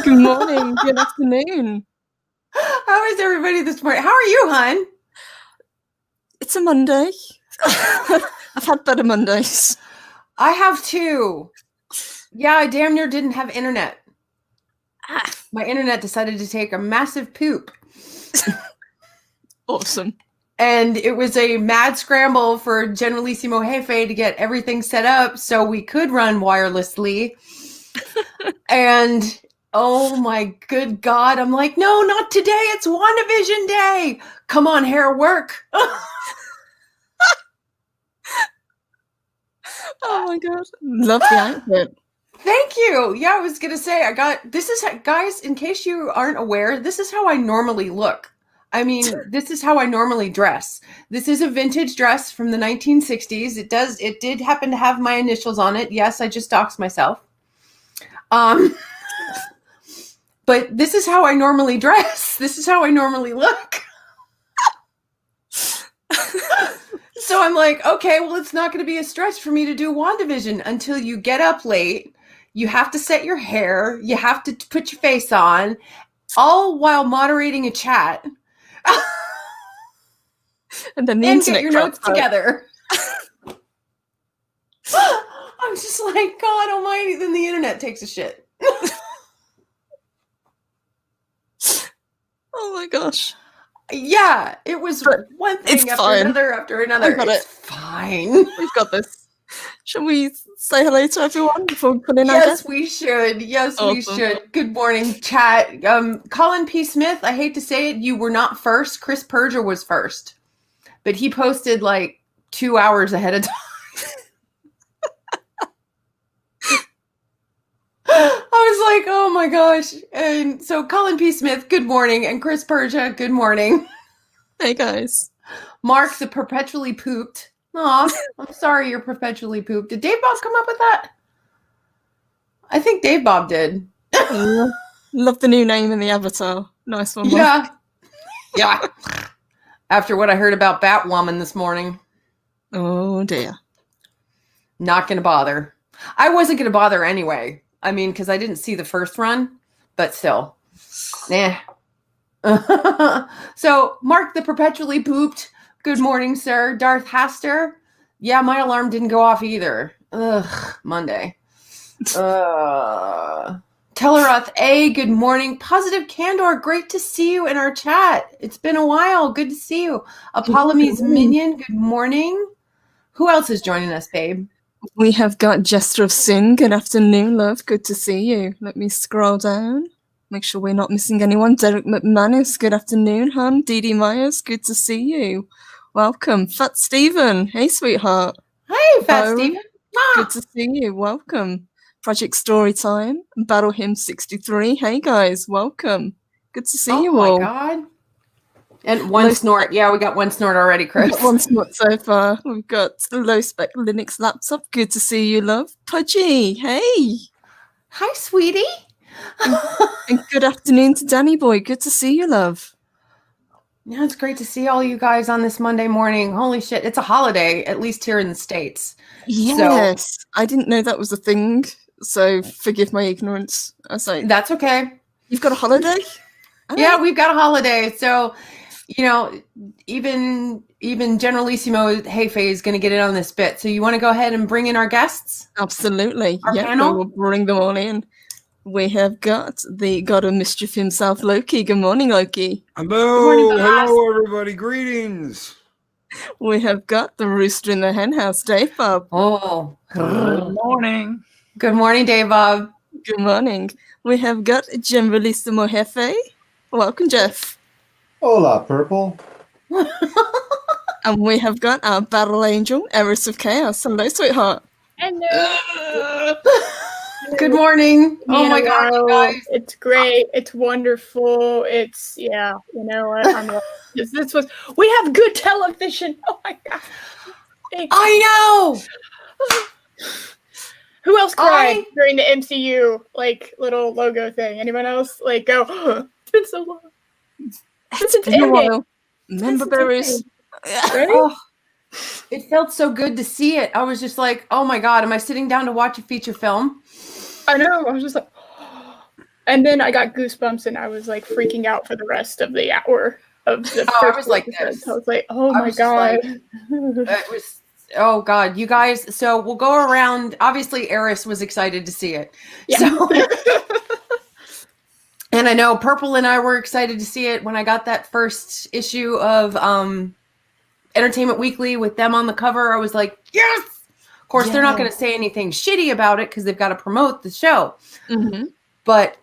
Good morning, good afternoon. How is everybody this morning? How are you, hon? It's a Monday. I've had better Mondays. I have too. Yeah, I damn near didn't have internet. My internet decided to take a massive poop. Awesome. And it was a mad scramble for Generalissimo Jefe to get everything set up so we could run wirelessly. And oh my good God, I'm like, no, not today. It's WandaVision day. Come on, hair, work. Oh my God. Love the outfit. Thank you. Yeah, I was going to say, guys, in case you aren't aware, this is how I normally look. I mean, this is how I normally dress. This is a vintage dress from the 1960s. It did happen to have my initials on it. Yes, I just doxed myself. But this is how I normally dress. This is how I normally look. So I'm like, okay, well, it's not going to be a stretch for me to do WandaVision until you get up late. You have to set your hair. You have to put your face on, all while moderating a chat. And then and get your notes together. I'm just like, God almighty, then the internet takes a shit. Oh my gosh. Yeah, it was one thing after another after another. It's fine. We've got this. Shall we say hello to everyone before we put in our Yes, we should. Yes, we should. Good morning, chat. Colin P. Smith, I hate to say it, you were not first. Chris Perger was first. But he posted like 2 hours ahead of time. I was like, oh my gosh. And so Colin P. Smith, good morning. And Chris Persia, good morning. Hey, guys. Mark, the perpetually pooped. Aw, I'm sorry you're perpetually pooped. Did Dave Bob come up with that? I think Dave Bob did. Love the new name in the avatar. Nice one, Mark. Yeah. Yeah. After what I heard about Batwoman this morning. Oh, dear. Not going to bother. I wasn't going to bother anyway. I mean, because I didn't see the first run, but still. So, Mark the perpetually pooped. Good morning, sir. Darth Haster. Yeah, my alarm didn't go off either. Ugh, Monday. Teleroth A, good morning. Positive Candor, great to see you in our chat. It's been a while. Good to see you. Apollome's Minion, good morning. Who else is joining us, babe? We have got Jester of Sin. Good afternoon, love. Good to see you. Let me scroll down. Make sure we're not missing anyone. Derek McManus. Good afternoon, hon. Dee Dee Myers. Good to see you. Welcome. Fat Stephen. Hey, sweetheart. Hey, Fat Stephen. Good to see you. Welcome. Project Storytime. Battle Hymn 63. Hey, guys. Welcome. Good to see you all. Oh, my God. And one snort. Yeah, we got one snort already, Chris. One snort so far. We've got the low spec Linux laptop. Good to see you, love. Pudgy, hey. Hi, sweetie. And good afternoon to Danny Boy. Good to see you, love. Yeah, it's great to see all you guys on this Monday morning. Holy shit, it's a holiday, at least here in the States. Yes. So, I didn't know that was a thing, so forgive my ignorance. I was like, that's okay. You've got a holiday? Yeah, we've got a holiday. So, you know, even Generalissimo Jefe is going to get in on this bit. So you want to go ahead and bring in our guests? Absolutely. Our panel? We'll bring them all in. We have got the god of mischief himself, Loki. Good morning, Loki. Hello. Hello, everybody. Greetings. We have got the rooster in the hen house, Dave Bob. Oh, good morning. Good morning, Dave Bob. Good morning. We have got Generalissimo Jefe. Welcome, Jeff. Hola, Purple. And we have got our battle angel, Eris of Chaos. Hello, sweetheart. Hello. Good morning. Oh my God, you guys. It's great. It's wonderful. It's, yeah, you know what? We have good television. Oh my God. I know. Who else cried during the MCU, like, little logo thing? Anyone else? Like, go, it's been so long. It's been a while. Member berries. Right? Oh, it felt so good to see it. I was just like, oh my God, am I sitting down to watch a feature film? I know. I was just like, And then I got goosebumps and I was like freaking out for the rest of the hour of the Oh, I first was like episode. this. I was like, oh I my was just God. It was, oh God, you guys. So we'll go around. Obviously, Eris was excited to see it. Yeah. So, and I know Purple and I were excited to see it when I got that first issue of Entertainment Weekly with them on the cover. I was like, yes. Of course, they're not going to say anything shitty about it because they've got to promote the show. Mm-hmm. But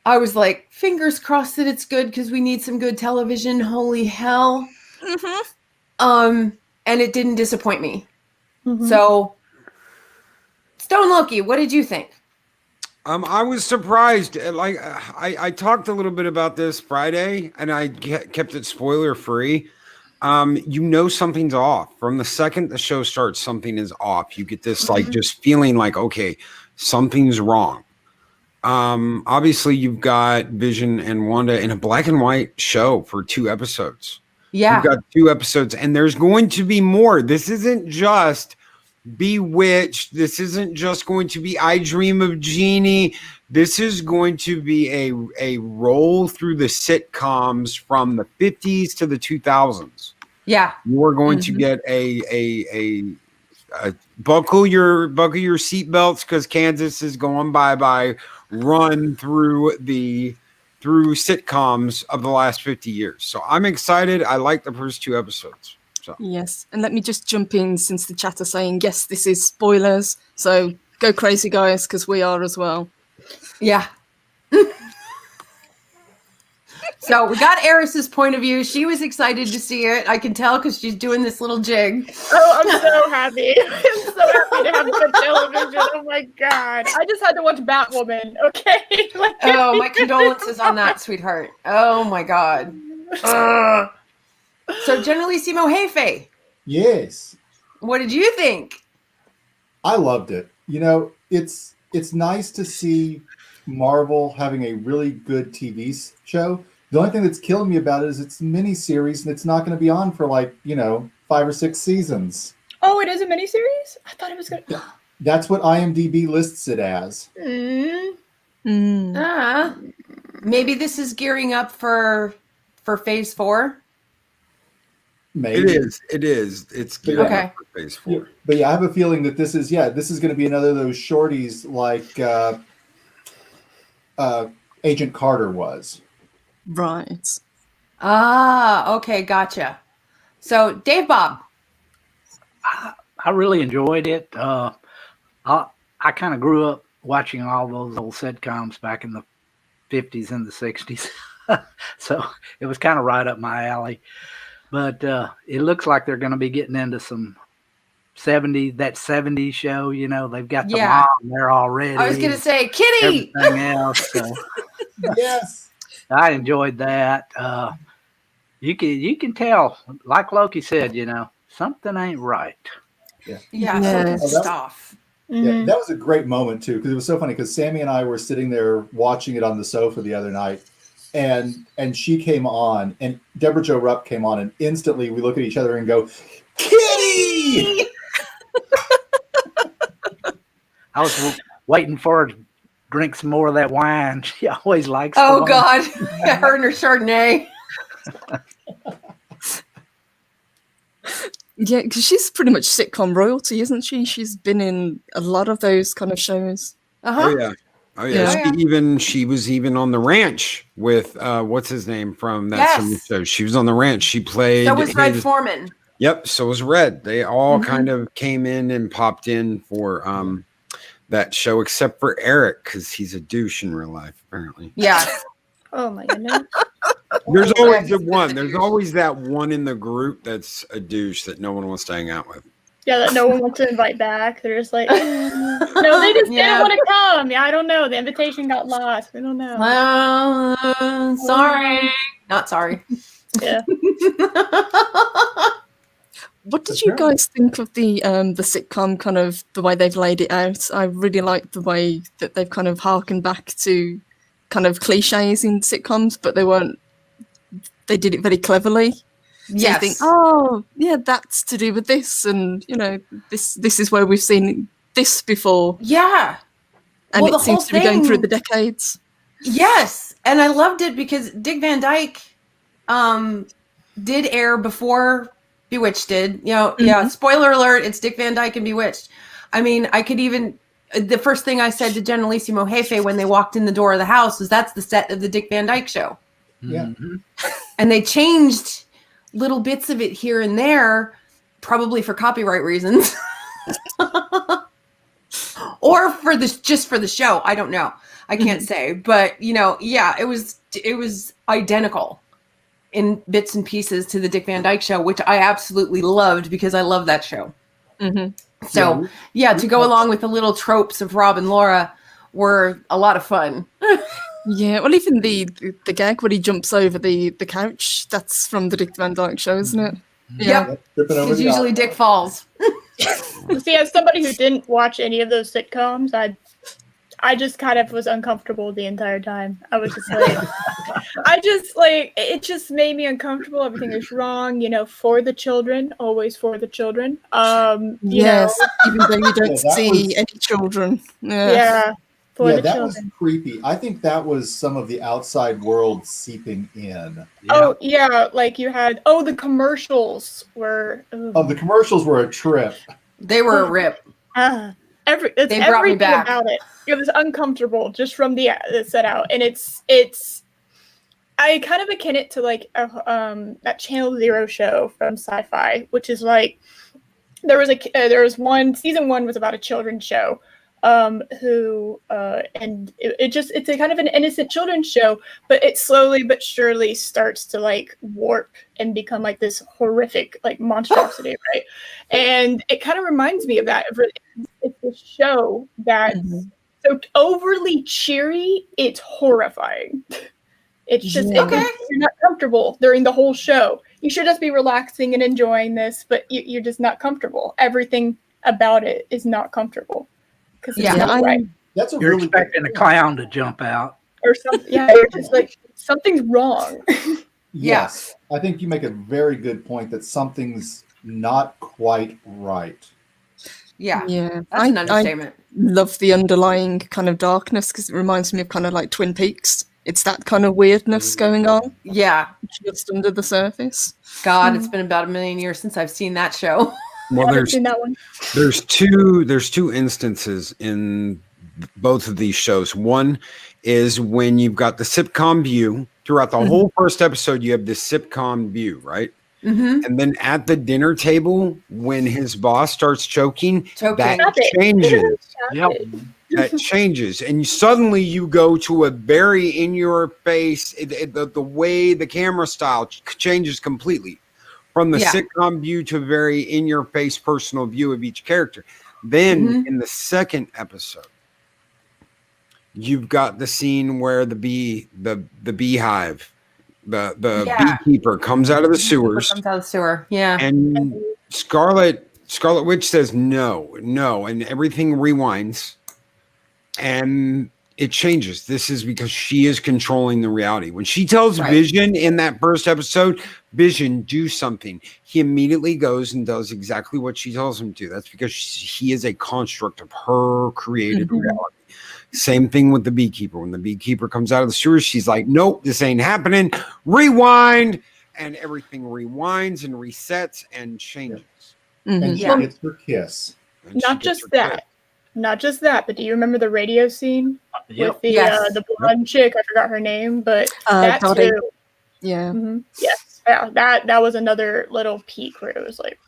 I was like, fingers crossed that it's good because we need some good television. Holy hell. Mm-hmm. And it didn't disappoint me. Mhm. So, Stone Loki, what did you think? I was surprised. Like I talked a little bit about this Friday, and I kept it spoiler free. Something's off from the second the show starts. Something is off. You get this like just feeling like, okay, something's wrong. Obviously you've got Vision and Wanda in a black and white show for 2 episodes. Yeah. You've got 2 episodes, and there's going to be more. This isn't just Bewitched. This isn't just going to be I Dream of Jeannie. This is going to be a roll through the sitcoms from the 50s to the 2000s. Yeah. You are going to get a buckle your seatbelts because Kansas is going bye-bye. Run through sitcoms of the last 50 years. So I'm excited. I like the first 2 episodes. So. Yes, and let me just jump in since the chat are saying, yes, this is spoilers. So go crazy, guys, because we are as well. Yeah. So we got Eris's point of view. She was excited to see it. I can tell because she's doing this little jig. Oh, I'm so happy. I'm so happy to have good television. Oh my God. I just had to watch Batwoman, okay? Like, Oh, my condolences on that, sweetheart. Oh my God. Ugh. So Generalissimo Hefe, Yes, what did you think? I loved it. You know, it's nice to see Marvel having a really good TV show. The only thing that's killing me about it is it's a miniseries and it's not going to be on for 5 or 6 seasons. Oh, it is a miniseries? I thought it was going to... That's what IMDb lists it as. Maybe this is gearing up for Phase 4. Maybe. It is. It's good Okay. for Phase 4. But yeah, I have a feeling that this is going to be another of those shorties like Agent Carter was. Right. Okay, gotcha. So Dave Bob. I really enjoyed it. I kind of grew up watching all those old sitcoms back in the 50s and the 60s. So it was kind of right up my alley. But it looks like they're going to be getting into some 70s show. You know, they've got the mom there already. I was going to say, Kitty. Everything else. So Yes. I enjoyed that. You can tell, like Loki said, you know, something ain't right. Yeah, Yes. something's off. Yeah, that was a great moment too, because it was so funny. Because Sammy and I were sitting there watching it on the sofa the other night, and she came on, and Deborah Jo Rupp came on, and instantly we look at each other and go, "Kitty!" I was waiting for her to drink some more of that wine. She always likes. Oh, the wine. God. Her and her Chardonnay. Yeah, because she's pretty much sitcom royalty, isn't she? She's been in a lot of those kind of shows. Oh yeah. Oh yeah. Yeah. She was even on the ranch with what's his name from that show. She was on the ranch. She played. So was Red Foreman. Yep. So was Red. They all kind of came in and popped in for that show, except for Eric, because he's a douche in real life, apparently. Yeah. Oh my goodness. There's always the one. There's always that one in the group that's a douche that no one wants to hang out with. Yeah, that no one wants to invite back. They're just like, no, they just didn't want to come. Yeah, I don't know. The invitation got lost. I don't know. Well, sorry. Not sorry. Yeah. What did you guys think of the sitcom, kind of the way they've laid it out? I really like the way that they've kind of harkened back to kind of cliches in sitcoms, but they did it very cleverly. So Yes. you think, oh, yeah, that's to do with this, and you know, this is where we've seen this before, Yeah. and Well, it the seems whole to be going through thing- the decades. Yes, and I loved it because Dick Van Dyke did air before Bewitched did. Yeah, spoiler alert, it's Dick Van Dyke and Bewitched. I mean, I could even, the first thing I said to Generalissimo Jefe when they walked in the door of the house was that's the set of the Dick Van Dyke show. Yeah. And they changed little bits of it here and there, probably for copyright reasons. Or just for the show. I don't know. I can't say, but it was identical in bits and pieces to the Dick Van Dyke show, which I absolutely loved because I love that show. So to go along with the little tropes of Rob and Laura were a lot of fun. Yeah, well, even the gag when he jumps over the couch, that's from the Dick Van Dyke show, isn't it? Yep. Because usually Dick falls. See, as somebody who didn't watch any of those sitcoms, I just kind of was uncomfortable the entire time. I was just like, it just made me uncomfortable. Everything is wrong, for the children, always for the children. Yes, even though you don't see any children. Yeah, for the that children. Was creepy. I think that was some of the outside world seeping in. Oh, yeah, like you had, the commercials were... the commercials were a trip. They were a rip. They brought me back. About it. It was uncomfortable just from the set out, and it's. I kind of akin it to like that Channel Zero show from Sci-Fi, which is like there was one season 1 was about a children's show, and it's a kind of an innocent children's show, but it slowly but surely starts to like warp and become like this horrific like monstrosity, right? And it kind of reminds me of that. It's a show that's so overly cheery, it's horrifying. It's just you're not comfortable during the whole show. You should just be relaxing and enjoying this, but you're just not comfortable. Everything about it is not comfortable. Right. You're expecting a clown to jump out or something. Yeah, you're just like something's wrong. Yes, I think you make a very good point that something's not quite right. Yeah, that's an understatement. I love the underlying kind of darkness because it reminds me of kind of like Twin Peaks. It's that kind of weirdness going on. Yeah, just under the surface. God, it's been about 1 million years since I've seen that show. Well, seen that one. there's two instances in both of these shows. One is when you've got the sitcom view throughout the whole first episode. You have this sitcom view, right? And then at the dinner table, when his boss starts choking. That changes. That changes, and suddenly you go to a very in your face. The way the camera style changes completely. From the sitcom view to a very in-your-face personal view of each character. Then in the second episode, you've got the scene where the beehive, the beekeeper comes out of the sewers. Comes out of the sewer, yeah. And Scarlet Witch says no, and everything rewinds, and it changes. This is because she is controlling the reality. When she tells Vision in that first episode, Vision, do something, he immediately goes and does exactly what she tells him to. That's because he is a construct of her created reality. Same thing with the beekeeper. When the beekeeper comes out of the sewers, she's like, nope, this ain't happening. Rewind. And everything rewinds and resets and changes. And she gets her kiss. Not just that, but do you remember the radio scene with the blonde chick? I forgot her name, but that Dottie. too. Yeah. Yes. Yeah, that was another little peak where it was like,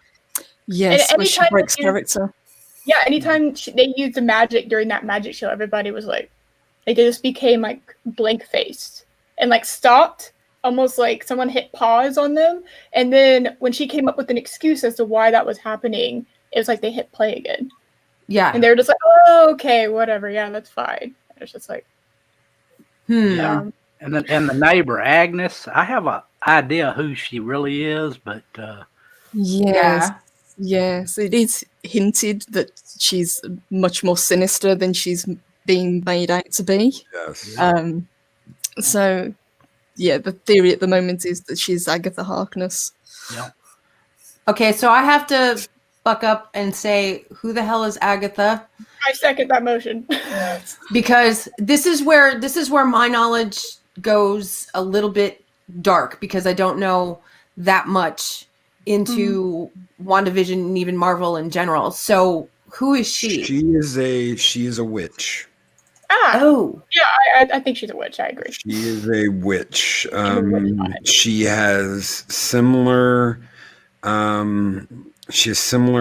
yes, where she breaks character. Yeah, anytime they used the magic during that magic show, everybody was like, they just became like blank faced and like stopped, almost like someone hit pause on them. And then when she came up with an excuse as to why that was happening, it was like they hit play again. Yeah. And they were just like, oh, okay, whatever. Yeah, that's fine. It's just like, And the neighbor, Agnes, I have an idea who she really is, but... Yes, it is hinted that she's much more sinister than she's being made out to be. Yes. So, the theory at the moment is that she's Agatha Harkness. Yeah. Okay, so I have to buck up and say, who the hell is Agatha? I second that motion. Because this is where my knowledge goes a little bit dark, because I don't know that much into WandaVision and even Marvel in general. So who is she? She is a witch. Oh, yeah, I think she's a witch. I agree. She is a witch. She has similar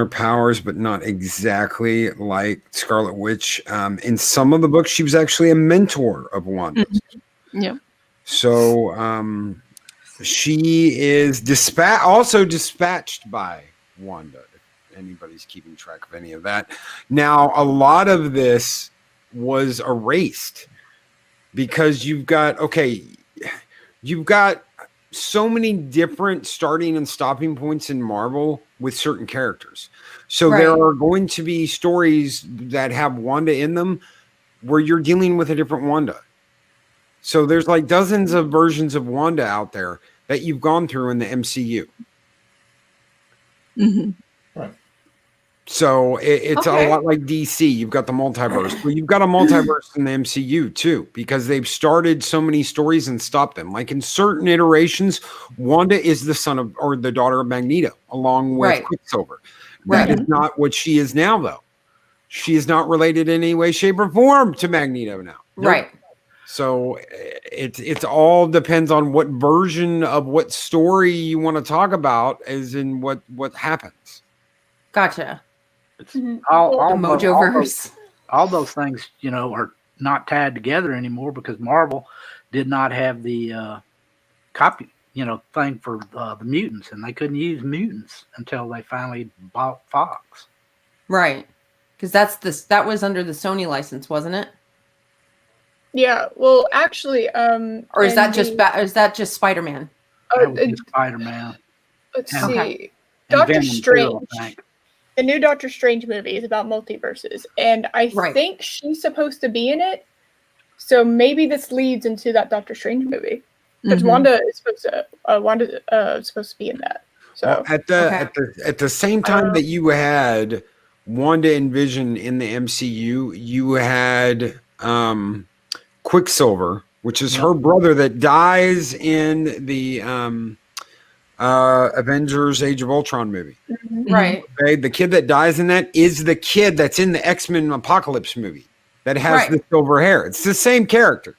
powers, but not exactly like Scarlet Witch. In some of the books, she was actually a mentor of Wanda. Yeah. So she is also dispatched by Wanda, if anybody's keeping track of any of that. Now, a lot of this was erased because you've got so many different starting and stopping points in Marvel with certain characters. So there are going to be stories that have Wanda in them where you're dealing with a different Wanda. So there's like dozens of versions of Wanda out there that you've gone through in the MCU. Mm-hmm. Right. So it's a lot like DC. You've got the multiverse. Well, you've got a multiverse in the MCU too, because they've started so many stories and stopped them. Like in certain iterations, Wanda is the son of or the daughter of Magneto, along with Quicksilver. That is not what she is now, though. She is not related in any way, shape, or form to Magneto now. right. So it's all depends on what version of what story you want to talk about, as in what happens. Gotcha. It's all Mojoverse. all those things, are not tied together anymore because Marvel did not have the copy, thing for the mutants, and they couldn't use mutants until they finally bought Fox. Right. Because that was under the Sony license, wasn't it? Yeah. Well, actually, or is that just Spider-Man? Spider-Man. Let's And- see. and Doctor Venom too, I Strange. think. The new Doctor Strange movie is about multiverses, and I think she's supposed to be in it. So maybe this leads into that Doctor Strange movie because Wanda is supposed to be in that. So at the same time that you had Wanda and Vision in the MCU, you had Quicksilver, which is her brother that dies in the Avengers Age of Ultron movie. Right. Okay, the kid that dies in that is the kid that's in the X-Men Apocalypse movie that has the silver hair. It's the same character.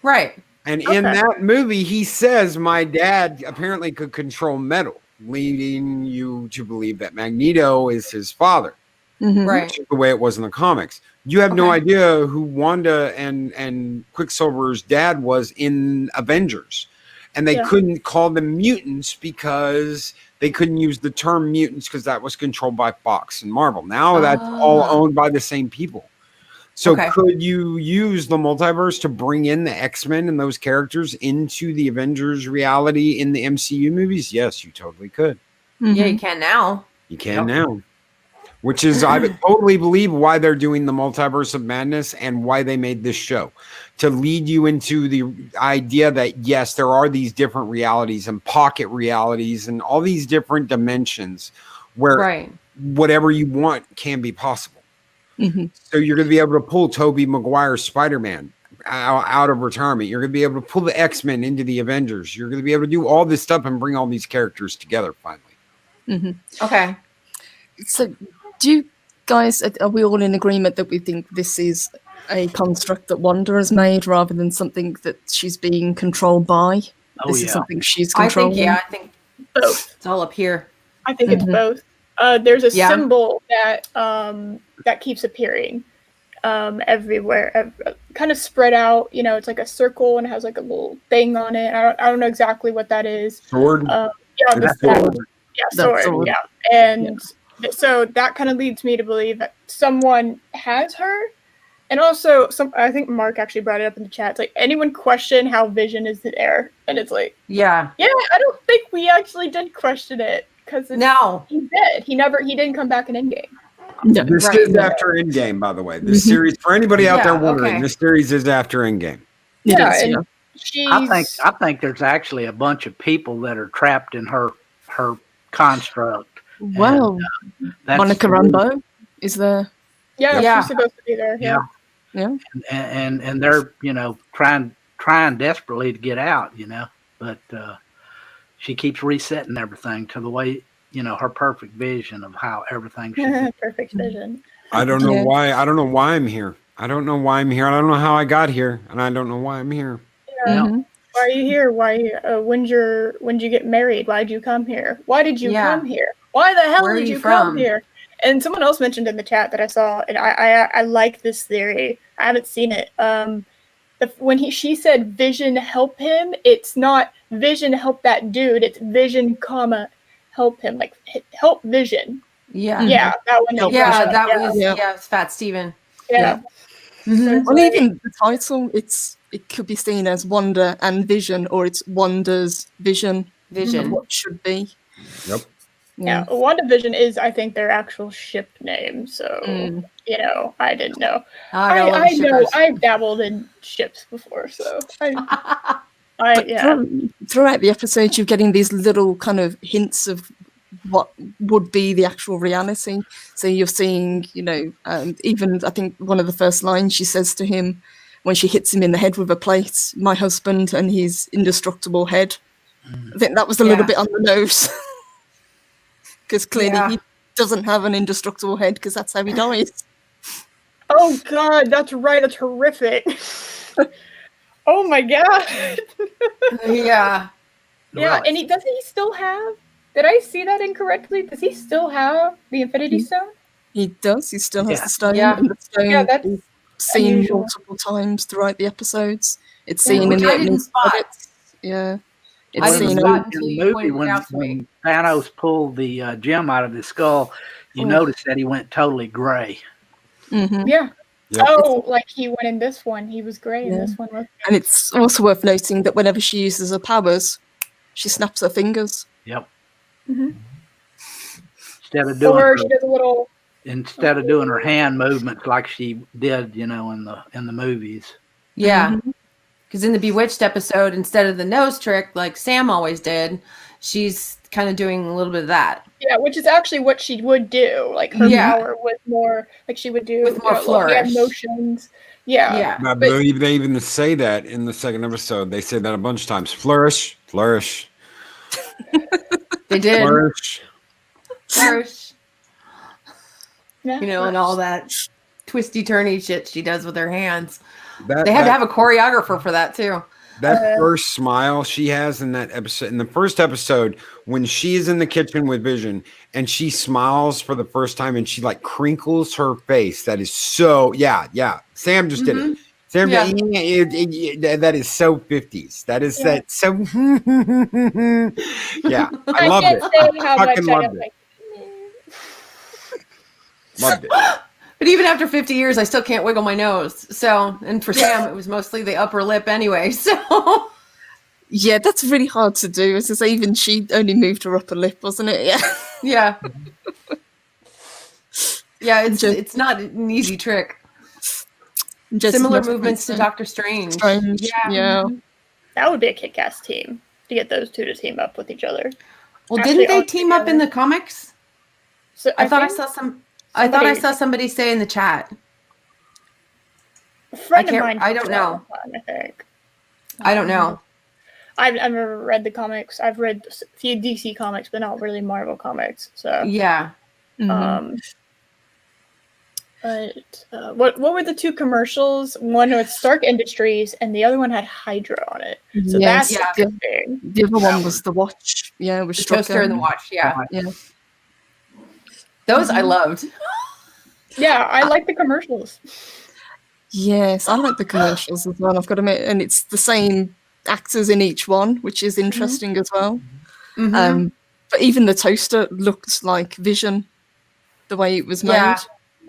Right. And in that movie, he says, my dad apparently could control metal, leading you to believe that Magneto is his father. Right. Which is the way it was in the comics. You have no idea who Wanda and Quicksilver's dad was in Avengers. And they couldn't call them mutants because they couldn't use the term mutants because that was controlled by Fox and Marvel. Now that's all owned by the same people. So could you use the multiverse to bring in the X-Men and those characters into the Avengers reality in the MCU movies? Yes, you totally could. Yeah, you can now. You can now. Which is, I totally believe why they're doing the Multiverse of Madness and why they made this show. To lead you into the idea that, yes, there are these different realities and pocket realities and all these different dimensions where whatever you want can be possible. So you're going to be able to pull Tobey Maguire's Spider-Man out of retirement. You're going to be able to pull the X-Men into the Avengers. You're going to be able to do all this stuff and bring all these characters together finally. Okay. So do you guys, are we all in agreement that we think this is a construct that Wanda has made rather than something that she's being controlled by? This is something she's controlling? I think both. It's all up here. I think it's both. There's a symbol that that keeps appearing everywhere, kind of spread out. It's like a circle and it has like a little thing on it. I don't know exactly what that is. Sword? Sword. Yeah, sword. Yeah. And so that kind of leads me to believe that someone has her. And also, I think Mark actually brought it up in the chat. It's like, anyone question how Vision is there? And it's like, I don't think we actually did question it because he did. He didn't come back in Endgame. This is after Endgame, by the way. This series, for anybody out there wondering, this series is after Endgame. I think there's actually a bunch of people that are trapped in her construct Well, That's Monica Rambeau is there. Yeah, Yeah. she's supposed to be there. Yeah. Yeah. And they're trying desperately to get out, but she keeps resetting everything to the way her perfect vision of how everything should be. Perfect vision. I don't know Yeah. why. I don't know why I'm here. I don't know why I'm here. I don't know how I got here, and I don't know why I'm here. Yeah. Mhm. Why are you here? Why? When'd you get married? Why'd you come here? Why did you Yeah. come here? Why the hell Where are did you you come from? here? And someone else mentioned in the chat that I saw, and I like this theory. I haven't seen it. When she said Vision help him, it's not Vision help that dude. It's Vision, help him, like help Vision. Yeah. Yeah, that one. Help Yeah, Vision. that yeah, was Yeah. it's Fat Steven. yeah. Mhm. Well, even the title, it could be seen as Wanda and Vision, or it's Wanda's vision of Vision. what should be. Yep. Yeah, WandaVision is, I think, their actual ship name. So, Mm. I didn't know. I got a lot I of know. shippers. I've dabbled in ships before, so But throughout the episode, you're getting these little kind of hints of what would be the actual reality. So you're seeing, even I think one of the first lines she says to him when she hits him in the head with a plate, "My husband and his indestructible head." I think that was a little Yeah. bit on the nose. Because clearly Yeah. he doesn't have an indestructible head, because that's how he dies. Oh God, that's right. That's horrific. Oh my God. Yeah. Yeah, and doesn't he still have? Did I see that incorrectly? Does he still have the Infinity Stone? He does. He still has Yeah. the stone, Yeah. and the stone Yeah, that's is seen unusual. multiple times throughout the episodes. It's Yeah. seen in Which the I opening didn't spot. credits. Yeah. It's I Well, didn't seen spot on until in the you movie pointed it out to when me. Thanos pulled the gem out of his skull, you Oh. noticed that he went totally gray. Mhm. Yeah. Yep. Oh, like he went in this one. He was gray in Yeah. this one. And it's also worth noting that whenever she uses her powers, she snaps her fingers. Yep. Mhm. Instead Or of she does a little. doing her hand movements like she did, in the movies. Yeah. Mhm. Because in the Bewitched episode, instead of the nose trick like Sam always did, she's kind of doing a little bit of that. Yeah, which is actually what she would do. Like her Yeah. power was more like she would do With more little hand flourish. motions. Yeah. Yeah. I believe they even say that in the second episode. They say that a bunch of times. Flourish, flourish, They did. flourish. Flourish. Yeah. And all that twisty turny shit she does with her hands. That, They had to that- have a choreographer for that too. That first smile she has in that episode, in the first episode, when she is in the kitchen with Vision and she smiles for the first time and she like crinkles her face. That is so, yeah. Sam just did it. Sam, Yeah. that is so 50s. That is that so, yeah. I loved can't it. say how I much fucking I loved have, it. like, Loved it. But even after 50 years, I still can't wiggle my nose. So, and for Sam, it was mostly the upper lip anyway. So, Yeah, that's really hard to do. As I say, even she only moved her upper lip, wasn't it? Yeah. yeah. Yeah, it's not an easy trick. Just Similar nothing movements to so Doctor Strange. Strange. Yeah. that would be a kick-ass team to get those two to team up with each other. Well, Actually, didn't they all team up in together. the comics? So I thought I think saw I thought I somebody- saw somebody say in the chat. a friend of can't- mine. I don't did that know. one time, I think. I don't know. I've never read the comics. I've read a few DC comics, but not really Marvel comics. So, Yeah. Mhm. but what were the two commercials? One was Stark Industries, and the other one had Hydra on it. So Yes, that's yeah. interesting. the other one was the watch. Yeah, with The toaster and the watch. Yeah. Yeah. Those I loved. Yeah, I like the commercials. Yes, I like the commercials as well. I've got to admit, and it's the same actors in each one, which is interesting as well. Mhm. But even the toaster looked like Vision, the way it was made. Yeah.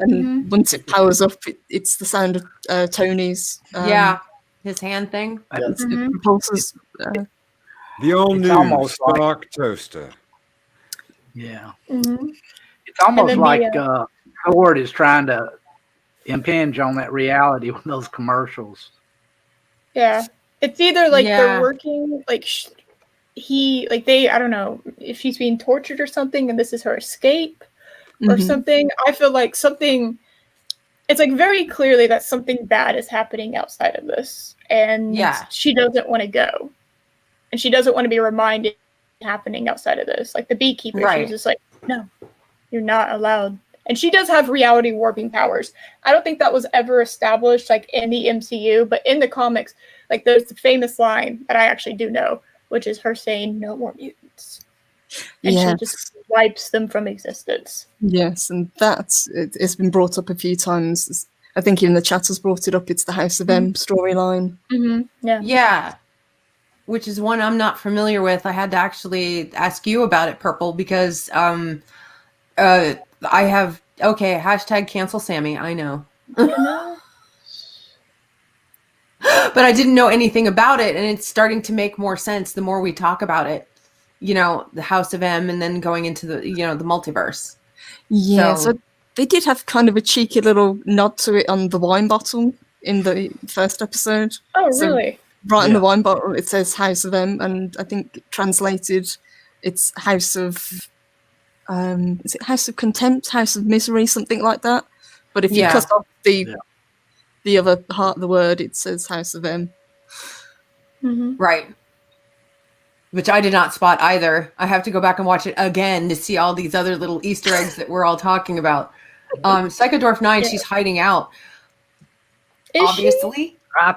And once it powers up, it's the sound of Tony's. Yeah. His hand thing. It Mhm. repulses. The all It's new almost like- stock toaster. Yeah. Mhm. It's almost then the, like Howard is trying to impinge on that reality with those commercials. Yeah, it's either like Yeah. they're working like I don't know if she's being tortured or something, and this is her escape or something. I feel like it's like very clearly that something bad is happening outside of this, and she doesn't want to go, and she doesn't want to be reminded happening outside of this. Like the beekeeper, she was just like, no, you're not allowed. And she does have reality warping powers. I don't think that was ever established like in the MCU, but in the comics, like there's the famous line that I actually do know, which is her saying, "No more mutants," and she just wipes them from existence. Yes, and it's been brought up a few times. I think even the chat has brought it up. It's the House of M storyline. Yeah. Which is one I'm not familiar with. I had to actually ask you about it, Purple, because I have hashtag cancel Sammy. I know. But I didn't know anything about it, and it's starting to make more sense the more we talk about it. You know, the House of M, and then going into the the multiverse. Yeah, so they did have kind of a cheeky little nod to it on the wine bottle in the first episode. Oh, really? Right in the wine bottle, it says House of M, and I think translated, it's House of, is it House of Contempt, House of Misery, something like that. But if you cut off the other part of the word, it says House of M. Right. Which I did not spot either. I have to go back and watch it again to see all these other little Easter eggs that we're all talking about. Psychodorf 9, she's hiding out. Obviously. I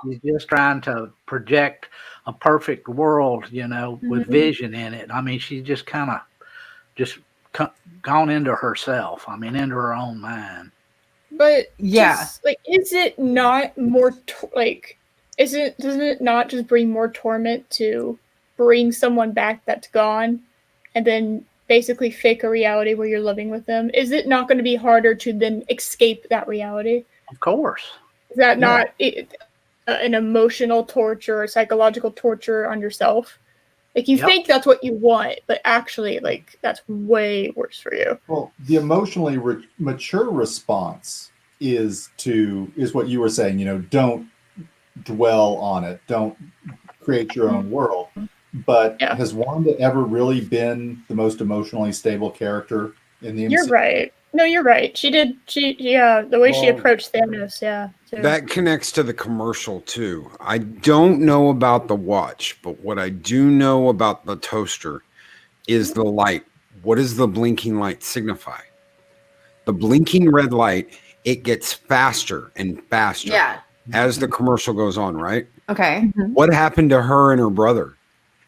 think he's just trying to project a perfect world, with Vision in it. I mean, she's just kind of gone into herself. I mean, into her own mind. But is it not more doesn't it not just bring more torment to bring someone back that's gone, and then basically fake a reality where you're living with them? Is it not going to be harder to then escape that reality? Of course. Is that not an emotional torture or psychological torture on yourself? Like you think that's what you want, but actually, like that's way worse for you. Well, the emotionally mature response is what you were saying. Don't dwell on it. Don't create your own world. But has Wanda ever really been the most emotionally stable character in the MCU? You're right. No, you're right. She did. The way she approached Thanos, too. That connects to the commercial too. I don't know about the watch, but what I do know about the toaster is the light. What does the blinking light signify? The blinking red light, it gets faster and faster as the commercial goes on, right? Okay. What happened to her and her brother?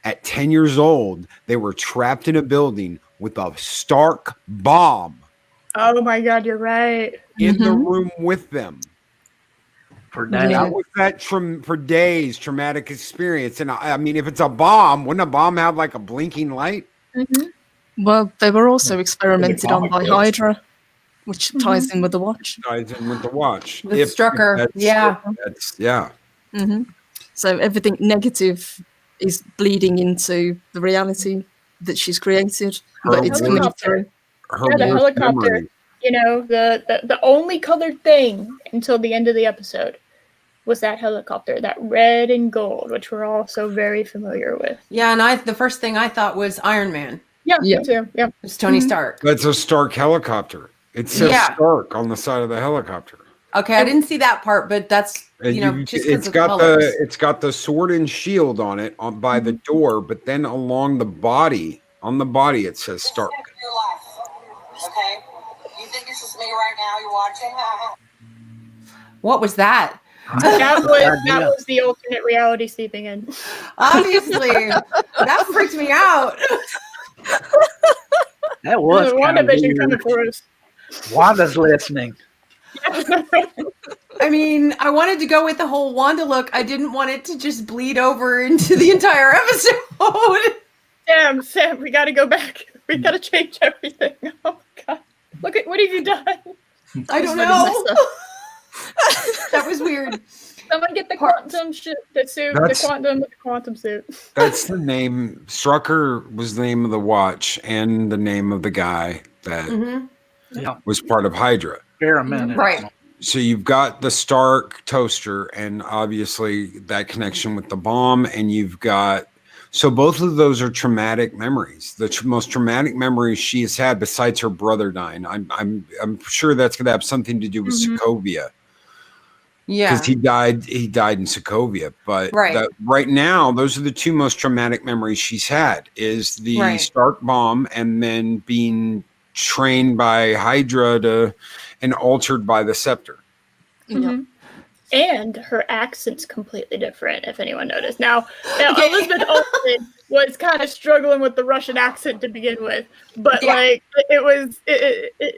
At 10 years old, they were trapped in a building with a Stark bomb. Oh my God, you're right. In the room with them. For days. That was for days, traumatic experience. And I mean, if it's a bomb, wouldn't a bomb have like a blinking light? Well, they were also experimented on by Hydra, which ties in with the watch. Ties in with the watch. With Strucker, So everything negative is bleeding into the reality that she's created, but it's coming through. The helicopter. The only colored thing until the end of the episode was that helicopter, that red and gold, which we're all so very familiar with. Yeah, and the first thing I thought was Iron Man. Yeah, me too. Yeah, it's Tony Stark. That's a Stark helicopter. It says Stark on the side of the helicopter. Okay, I didn't see that part, but that's it's got the sword and shield on it by the door, but then along the body, it says Stark. Okay, you think this is me right now? You're watching. What was that? That was the alternate reality seeping in. Obviously, that freaked me out. That was WandaVision coming for us. Wanda's listening. I mean, I wanted to go with the whole Wanda look. I didn't want it to just bleed over into the entire episode. Sam, we got to go back. We got to change everything. Oh God, look at what have you done? I don't know. That was weird. Someone get the quantum suit. The quantum suit. That's the name. Strucker was the name of the watch and the name of the guy that was part of Hydra. Right. So you've got the Stark toaster, and obviously that connection with the bomb, and you've got So both of those are traumatic memories. The most traumatic memories she has had, besides her brother dying. I'm sure that's going to have something to do with Sokovia. Yeah. Because he died in Sokovia. But Right. right now, those are the two most traumatic memories she's had, is the Stark bomb and then being trained by Hydra and altered by the Scepter. Mm-hmm. And her accent's completely different, if anyone noticed. Now Elizabeth Olsen was kind of struggling with the Russian accent to begin with, but like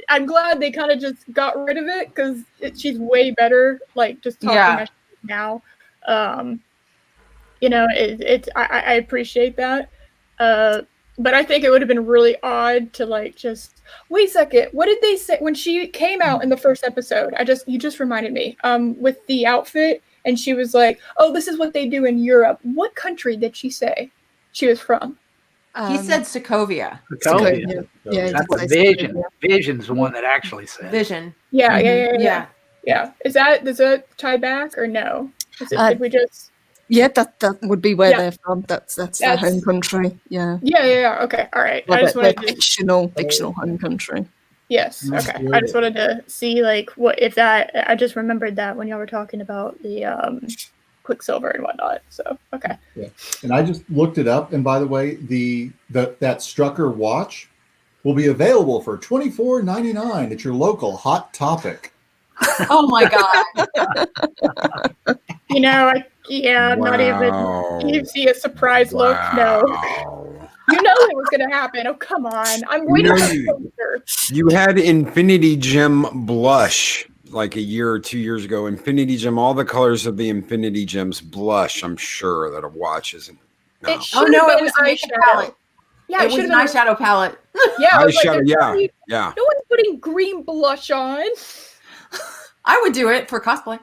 I'm glad they kind of just got rid of it, because she's way better, like just talking as she is now. You know, I appreciate that. But I think it would have been really odd to like just wait a second. What did they say when she came out in the first episode? You just reminded me. With the outfit, and she was like, "Oh, this is what they do in Europe." What country did she say she was from? He said Sokovia. Sokovia. Yeah, that's what Vision. Vision's the one that actually said. Vision. Yeah. Does that tie back or no? Did we just? Yeah, that would be where they're from. That's their home country. Yeah. Yeah. Okay. All right. Well, I just wanted fictional home country. Yes. Okay. I just wanted to see like what if that. I just remembered that when y'all were talking about the Quicksilver and whatnot. So okay. Yeah. And I just looked it up, and by the way, that Strucker watch will be available for $24.99 at your local Hot Topic. Oh my God. You know, I'm not even. You see a surprise look? No. You know it was going to happen. Oh, come on. I'm waiting for the poster. You had Infinity Gem blush like a year or 2 years ago. Infinity Gem, all the colors of the Infinity Gems blush. I'm sure that a watch isn't. No. It should have been eyeshadow. Yeah, it was an eyeshadow palette. Yeah, eyeshadow. Like, yeah. No one's putting green blush on. I would do it for cosplay.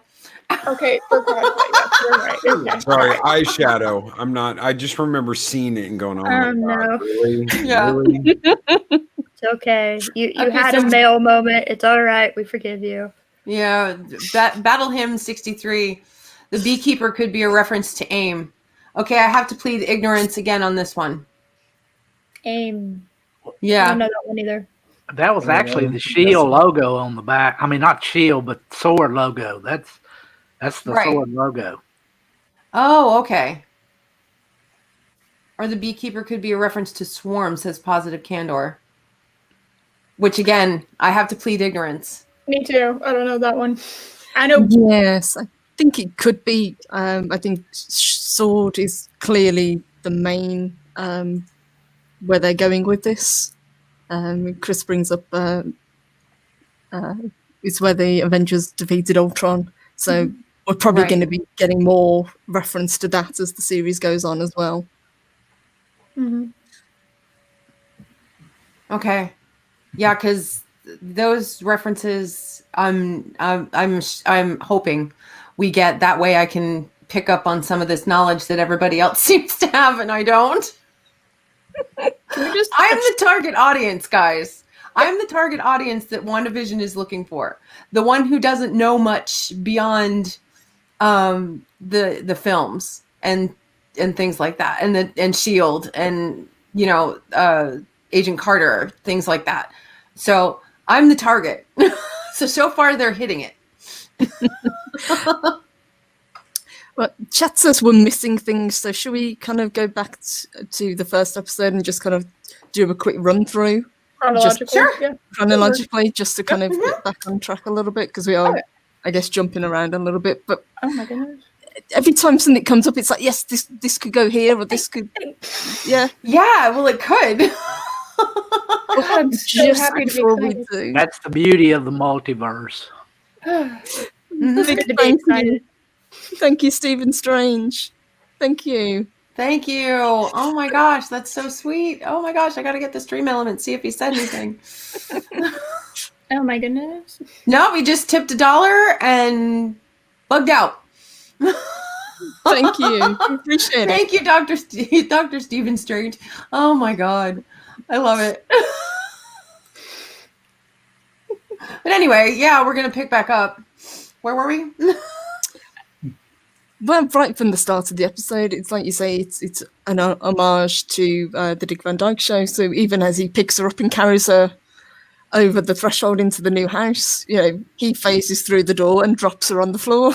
Okay, for cosplay. Yes, you're right. Okay. Sorry, eyeshadow. I'm not. I just remember seeing it and going, "Oh my no. God, really? Yeah. Really?" It's okay. You had a male moment. It's all right. We forgive you. Yeah. Battle Hymn 63. The beekeeper could be a reference to AIM. Okay, I have to plead ignorance again on this one. AIM. Yeah. I don't know that one either. That was actually the shield logo on the back. I mean, not shield, but sword logo. That's the sword logo. Oh, okay. Or the beekeeper could be a reference to Swarm, says Positive Candor. Which, again, I have to plead ignorance. Me too. I don't know that one. I know. Yes, I think it could be. I think sword is clearly the main where they're going with this. Chris brings up it's where the Avengers defeated Ultron, so we're probably going to be getting more reference to that as the series goes on as well. Mm-hmm. Okay, yeah, because those references, I'm hoping we get that way. I can pick up on some of this knowledge that everybody else seems to have, and I don't. I'm the target audience, guys. I'm the target audience that WandaVision is looking for. The one who doesn't know much beyond the films and things like that, and S.H.I.E.L.D. and Agent Carter, things like that. So I'm the target. So far they're hitting it. Well, chat says we're missing things, so should we kind of go back to the first episode and just kind of do a quick run through? Chronologically, just to kind of get back on track a little bit, because we are, I guess, jumping around a little bit. But oh my goodness, every time something comes up, it's like, yes, this could go here, or this could, yeah. Well, it could. I'm so happy to be excited. That's the beauty of the multiverse. Thank you, Stephen Strange. Thank you. Thank you. Oh my gosh, that's so sweet. Oh my gosh, I got to get the stream element, see if he said anything. Oh my goodness. No, we just tipped $1 and bugged out. Thank you. Appreciate it. Thank you, Dr. Stephen Strange. Oh my God. I love it. But anyway, yeah, we're going to pick back up. Where were we? Well, right from the start of the episode, it's like you say, it's an homage to the Dick Van Dyke Show. So even as he picks her up and carries her over the threshold into the new house, he phases through the door and drops her on the floor.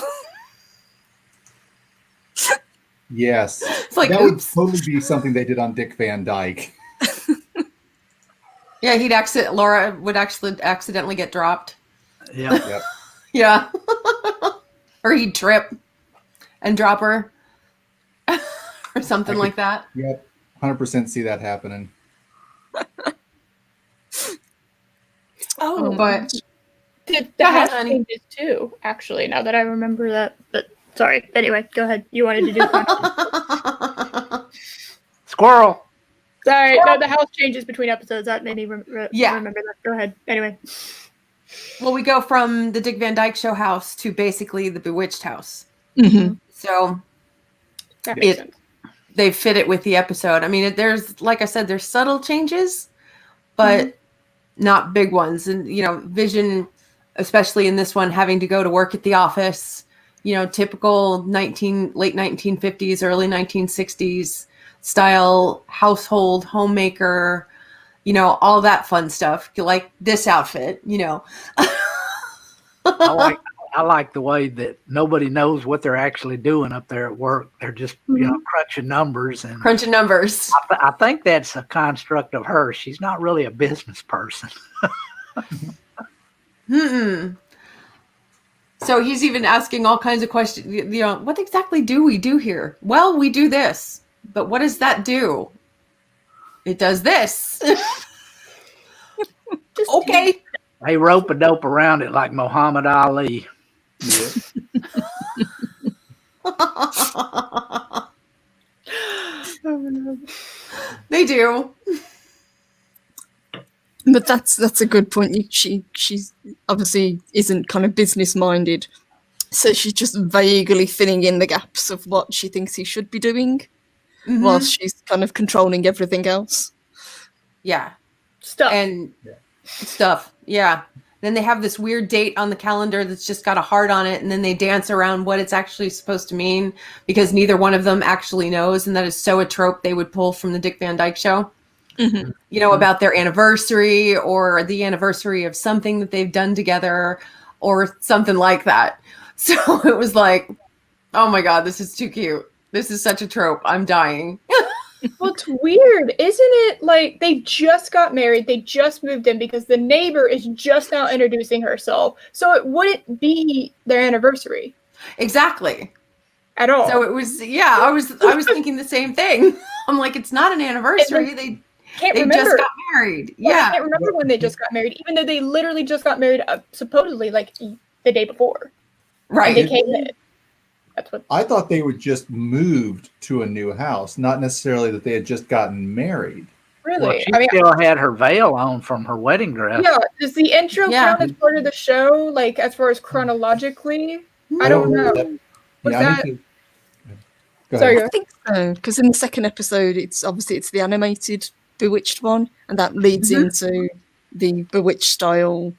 Yes. It's like, that oops. would totally be something they did on Dick Van Dyke. Yeah, Laura would actually accidentally get dropped. Yeah. Yep. Yeah. Or he'd trip and drop her. Or something like that. Yep. 100% see that happening. Oh, But the Go ahead, house honey. changes too, actually, now that I remember that. But sorry. Anyway, go ahead. You wanted to do something. Squirrel. Sorry, no, the house changes between episodes. That made me remember that. Go ahead. Anyway. Well, we go from the Dick Van Dyke Show house to basically the Bewitched house. Mm-hmm. So That makes sense. they fit it with the episode. I mean, there's, like I said, there's subtle changes, but not big ones. And, Vision, especially in this one, having to go to work at the office, typical late 1950s, early 1960s style household homemaker, all that fun stuff. Like this outfit, I like the way that nobody knows what they're actually doing up there at work. They're just, crunching numbers. And crunching numbers. I think that's a construct of her. She's not really a business person. So he's even asking all kinds of questions. What exactly do we do here? Well, we do this. But what does that do? It does this. Okay. They rope a dope around it like Muhammad Ali. They do. But that's a good point. She's obviously isn't kind of business minded, so she's just vaguely filling in the gaps of what she thinks he should be doing, whilst she's kind of controlling everything else. Yeah. Stuff. And stuff. Yeah. Then they have this weird date on the calendar that's just got a heart on it, and then they dance around what it's actually supposed to mean because neither one of them actually knows, and that is so a trope they would pull from the Dick Van Dyke Show. About their anniversary or the anniversary of something that they've done together or something like that. So it was like, oh my God, this is too cute. This is such a trope. I'm dying. Well, it's weird, isn't it? Like, they just got married. They just moved in because the neighbor is just now introducing herself. So it wouldn't be their anniversary Exactly. at all. So it was, I was thinking the same thing. I'm like, it's not an anniversary. They just got married. I can't remember when they just got married, even though they literally just got married supposedly like the day before. Right. And they came in. That's what I thought they would just moved to a new house, not necessarily that they had just gotten married. really. Well, she still had her veil on from her wedding dress. Yeah. Does the intro count as part of the show? Like as far as chronologically? I don't know. Was that? Go Sorry. ahead. I think so, because in the second episode, it's the animated Bewitched one, and that leads into the Bewitched style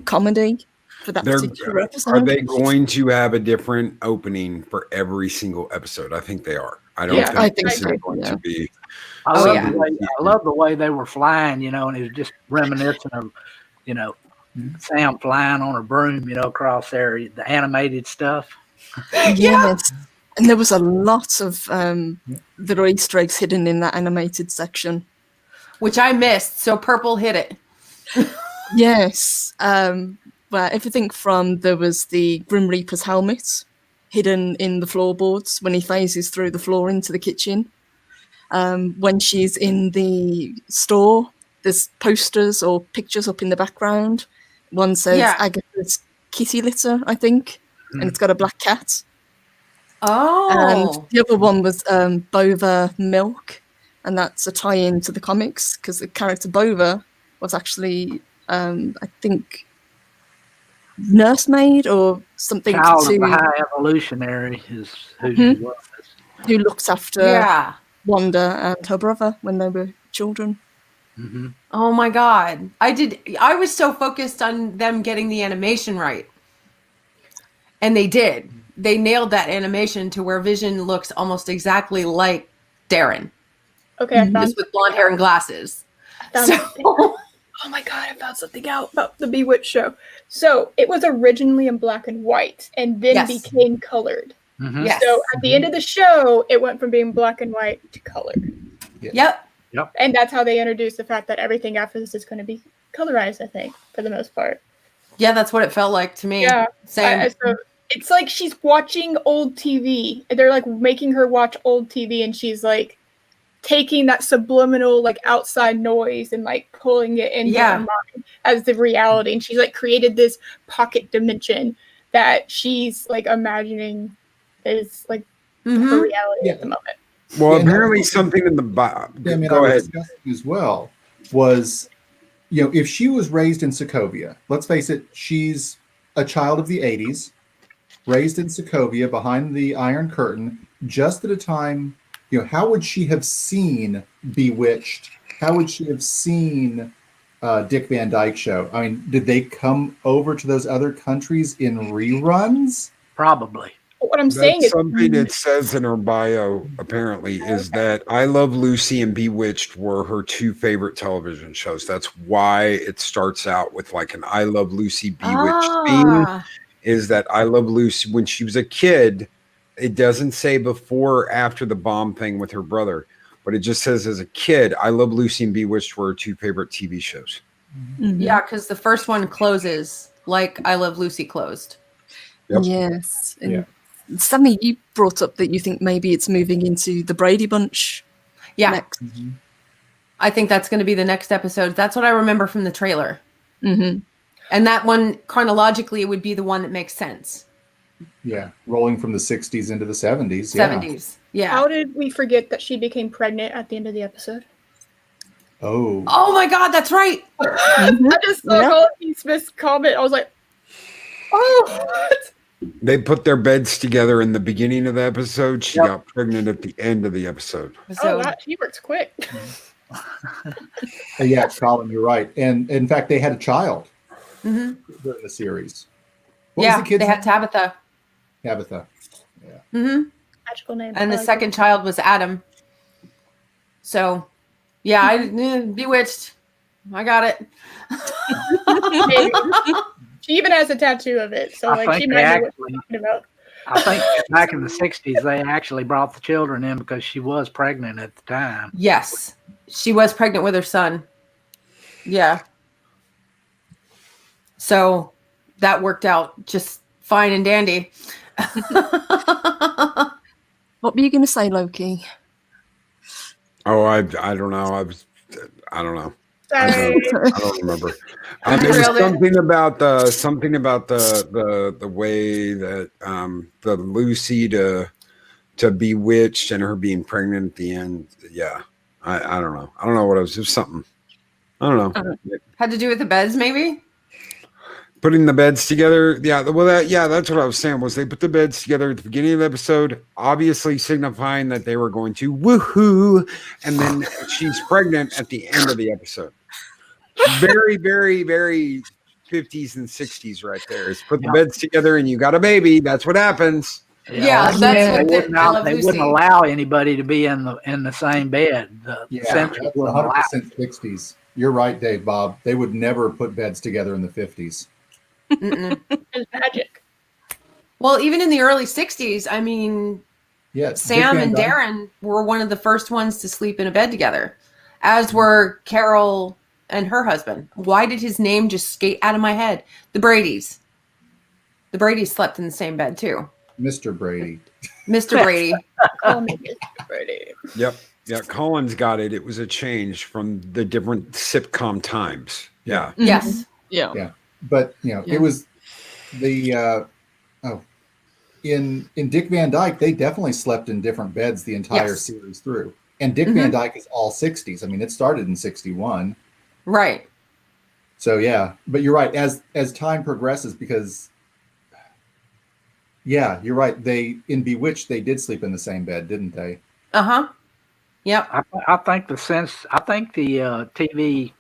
comedy for that particular episode. Are they going to have a different opening for every single episode? I think they are. I don't think this is going to be. I love the way they were flying, and it was just reminiscent of, Sam flying on a broom, across there, the animated stuff. Yes. And there was a lot of little Easter eggs hidden in that animated section. Which I missed, so Purple hit it. Yes. Well, everything from there was the Grim Reaper's helmet hidden in the floorboards when he phases through the floor into the kitchen. When she's in the store, there's posters or pictures up in the background. One says Agatha's kitty litter, I think, and it's got a black cat. Oh. And the other one was Bova Milk, and that's a tie-in to the comics because the character Bova was actually, I think, nursemaid or something. Child of a high evolutionary is who she was. Who looked after Wanda and her brother when they were children. Mm-hmm. Oh my God. I was so focused on them getting the animation right. And they did. they nailed that animation to where Vision looks almost exactly like Darren, Okay, I found just with blonde hair and glasses. found So, something. Oh my god, I found something out about the Bewitched show. So it was originally in black and white and then Yes. became colored. Mhm. yes. So at the end of the show, it went from being black and white to colored. Yep. And that's how they introduced the fact that everything after this is going to be colorized, I think, for the most part. Yeah, that's what it felt like to me. Yeah. Same. So it's like she's watching old TV. They're like making her watch old TV, and she's like taking that subliminal like outside noise and like pulling it into her mind as the reality. And she's like created this pocket dimension that she's like imagining is like her reality at the moment. Well, Yeah, apparently no, something in the I mean, go I ahead. was discussing as well was, if she was raised in Sokovia, let's face it, she's a child of the 80s, raised in Sokovia behind the Iron Curtain, just at a time, how would she have seen Bewitched? How would she have seen Dick Van Dyke Show? I mean, did they come over to those other countries in reruns? Probably. What I'm saying is something it says in her bio, apparently, is that I Love Lucy and Bewitched were her two favorite television shows. That's why it starts out with like an I Love Lucy Bewitched theme. Is that I Love Lucy when she was a kid? It doesn't say before or after the bomb thing with her brother, but it just says as a kid, I Love Lucy and Bewitched were her two favorite TV shows. Mhm. Yeah, because the first one closes like I Love Lucy closed. Yep. Yes. And Yeah. Sammy, you brought up that you think maybe it's moving into the Brady Bunch Yeah, next. I think that's going to be the next episode. That's what I remember from the trailer. Mm-hmm. And that one, chronologically, would be the one that makes sense. Yeah, rolling from the 60s into the 70s. 70s. Yeah. how did we forget that she became pregnant at the end of the episode? Oh. Oh my God, that's right. I just saw Yeah. Colin Smith's comment. I was like, oh, what? They put their beds together in the beginning of the episode. She Yep. got pregnant at the end of the episode. So, Oh, wow, she works quick. Yeah, Colin, you're right. And in fact, they had a child mhm. during the series. What Yeah, was the kid's they had name? Tabitha. Tabitha. hmm Magical name. And the I like second child was Adam. So, yeah, Bewitched. I got it. it. Maybe. She even has a tattoo of it, so I like think she they might know what actually- she's talking about. I think back in the 60s, they actually brought the children in because she was pregnant at the time. Yes. She was pregnant with her son. Yeah. So that worked out just fine and dandy. What were you going to say, Loki? Oh, I don't know. I don't know. I Sorry. don't remember. It was Derailed it. something about the way that the Lucy to Bewitched and her being pregnant at the end. Yeah, I don't know. I don't know what it was. It was something. I don't know. Had to do with the beds, maybe? Putting the beds together. Yeah. Well, that's what I was saying. Was they put the beds together at the beginning of the episode, obviously signifying that they were going to woohoo, and then she's pregnant at the end of the episode. Very, very, very 50s and 60s right there. It's put the beds together and you got a baby. That's what happens. Yeah, that's they what wouldn't, I Love they Lucy. wouldn't allow anybody to be in the same bed. The Yeah, central that's wouldn't allow. 100% 60s. You're right, Dave, Bob. They would never put beds together in the 50s. Mm-mm. It's magic. Well, even in the early 60s, I mean, Yeah, Dick Sam Van and Dyke- Darren were one of the first ones to sleep in a bed together, as were Carol and her husband. Why did his name just skate out of my head? The Bradys. The Bradys slept in the same bed too. Mr. Brady. Mr. Brady. Call me Mr. Brady. Yep. Yeah. Collins got it. It was a change from the different sitcom times. Yeah. Yes. Yeah. Yeah. But Yeah. it was the in Dick Van Dyke, they definitely slept in different beds the entire Yes. series through. And Dick Van Dyke is all 60s. I mean, it started in 61. Right. So yeah, but you're right. As time progresses, because yeah, you're right. They in Bewitched they did sleep in the same bed, didn't they? Uh-huh. Yep. I think the TV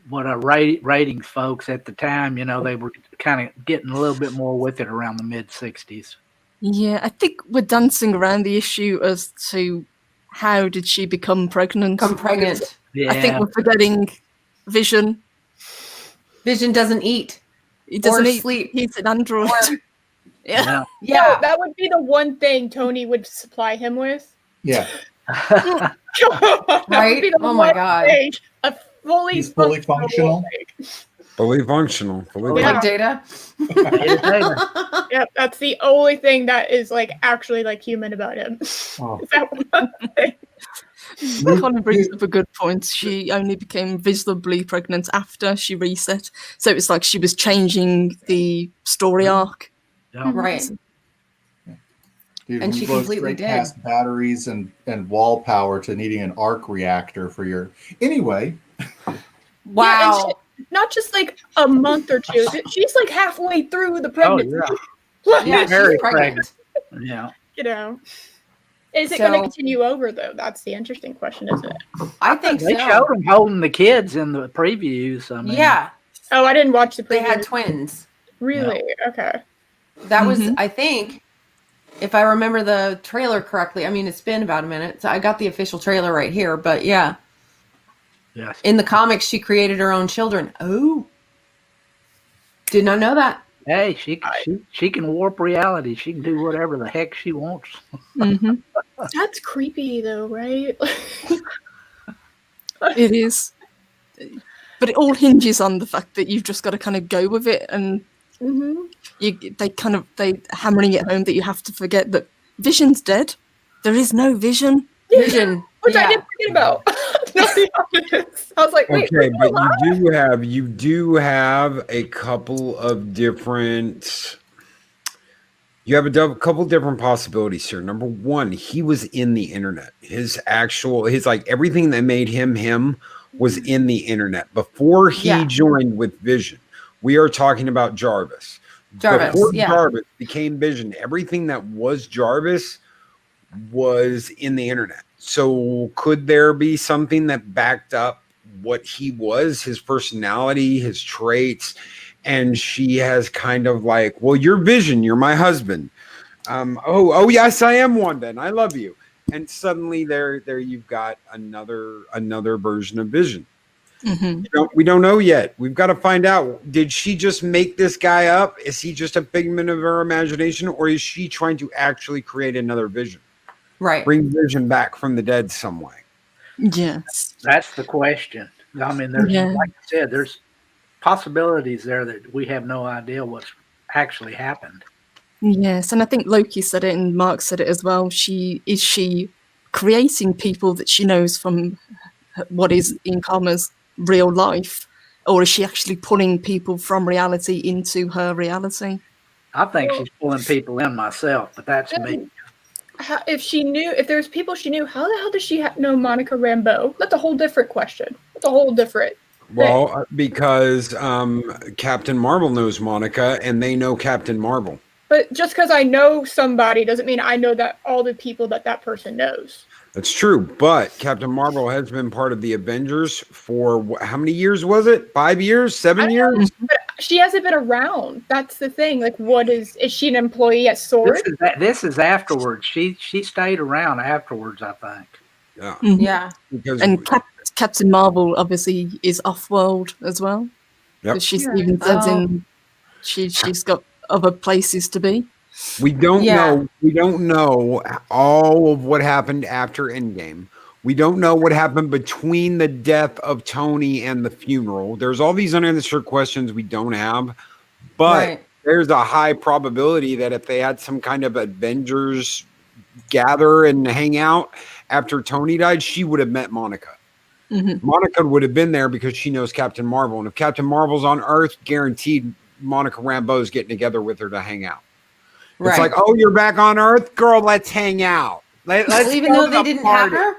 ratings folks at the time, they were kind of getting a little bit more with it around the mid 60s. Yeah, I think we're dancing around the issue as to how did she become pregnant. Become pregnant. Yeah. I think we're forgetting Vision. Vision doesn't eat. He doesn't Or eat. sleep. He's an android. Yeah. Yeah. That would be the one thing Tony would supply him with. Yeah, That Right? would be the Oh my one God. thing. A fully he's fully functional. Fully functional. Fully Yeah. Like Data. Yep, that's the only thing that is like actually like human about him. Oh. Is that one thing? Colin brings up a good point. She only became visibly pregnant after she reset. So it's like she was changing the story arc. Yeah. Right. Dude, And when she you go completely straight did. past batteries and wall power to needing an arc reactor for your. Anyway, Wow. Yeah, and not just like a month or two. She's like halfway through the pregnancy. Yeah, Very she's pregnant. Yeah. You know. Is it going to So- continue over though? That's the interesting question, isn't it? I think They so. showed him holding the kids in the previews. I mean, Yeah. Oh, I didn't watch the They preview. had twins. Really? Okay. That was, Mhm. I think, if I remember the trailer correctly. I mean, it's been about a minute. So I got the official trailer right here. But yeah, Yes. in the comics, she created her own children. Oh. Did not know that. Hey, she can warp reality. She can do whatever the heck she wants. Mm-hmm. That's creepy though, right? It is. But it all hinges on the fact that you've just got to kind of go with it, and Mm-hmm. they hammering it home that you have to forget that Vision's dead. There is no Vision. Vision. Which I Yeah. didn't forget about. To be honest. I was like, wait, Okay, wait, but you do have a couple of different. You have a couple different possibilities here. Number one, he was in the internet. His like everything that made him was in the internet before he Yeah. joined with Vision. We are talking about Jarvis. Jarvis, Before yeah. Jarvis became Vision, everything that was Jarvis was in the internet. So could there be something that backed up what he was, his personality, his traits? And she has kind of like, well, you're Vision, you're my husband. Oh yes, I am Wanda, and I love you. And suddenly there you've got another version of Vision. Mm-hmm. We don't know yet. We've got to find out. Did she just make this guy up? Is he just a figment of her imagination, or is she trying to actually create another Vision? Right. Bring Vision back from the dead some way. Yes. That's the question. I mean, there's Yeah. like I said, there's possibilities there that we have no idea what's actually happened. Yes, and I think Loki said it and Mark said it as well. She creating people that she knows from what is in commas real life, or is she actually pulling people from reality into her reality? I think she's pulling people in myself, but that's me. If there's people she knew, how the hell does she know Monica Rambeau? That's a whole different question. That's a whole different. Well, because Captain Marvel knows Monica, and they know Captain Marvel. But just because I know somebody doesn't mean I know that all the people that person knows. That's true, but Captain Marvel has been part of the Avengers for how many years was it? 5 years? 7 years? But she hasn't been around. That's the thing. Like, is she an employee at Sword? This is afterwards. She stayed around afterwards, I think. Yeah. Mhm. Yeah. Because And Captain Marvel obviously is off-world as well. Yep. 'Cause she's Yeah. even said she's got other places to be. we don't Yeah. know. We don't know all of what happened after Endgame. We don't know what happened between the death of Tony and the funeral. There's all these unanswered questions we don't have, but Right. there's a high probability that if they had some kind of Avengers gather and hang out after Tony died, she would have met Monica. Mhm. Monica would have been there because she knows Captain Marvel. And if Captain Marvel's on Earth, guaranteed Monica Rambeau's getting together with her to hang out. Right. It's like, oh, you're back on Earth? Girl, let's hang out. Let's Well, even go though to they the didn't have party. her?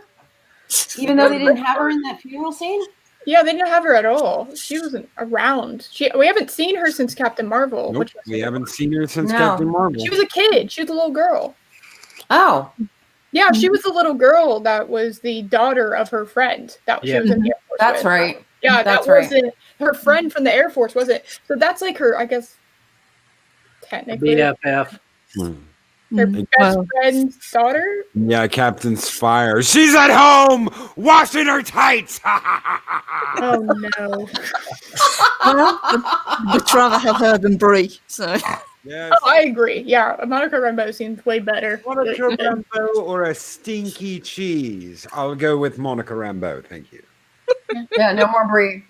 Even though they didn't have her in that funeral scene? Yeah, they didn't have her at all. She wasn't around. We haven't seen her since Captain Marvel. Nope, which was we haven't seen her since No. Captain Marvel. She was a kid. She was a little girl. Oh. Yeah, she was the little girl that was the daughter of her friend. She Yeah. was in the Air Force That's with. right. Yeah, That's that right. wasn't her friend from the Air Force, was it? So that's like her, I guess, technically BFF. Hmm. her Mm, best well, friend's daughter. Yeah, Captain Spire. She's at home washing her tights. Oh no! well, would rather have her than Brie. So Yes. Oh, I agree. Yeah, Monica Rambeau seems way better. Monica Rambeau or a stinky cheese? I'll go with Monica Rambeau. Thank you. Yeah, no more Brie.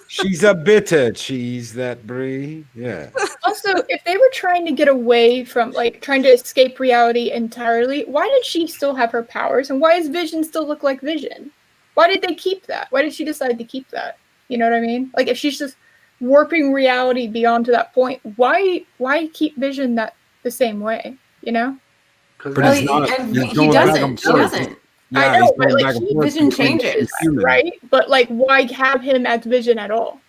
She's a bitter cheese, that Brie. Yeah. Also, if they were trying to get away from, like, trying to escape reality entirely, why did she still have her powers, and why does Vision still look like Vision? Why did they keep that? Why did she decide to keep that? You know what I mean? Like, if she's just warping reality beyond to that point, why keep Vision the same way? You know? Because But Well, he's not. and He's he going back doesn't. and She forth. doesn't. Yeah, I know, he's but, going like, back and he- forth. Vision between changes, human. Right? But, like, why have him as Vision at all?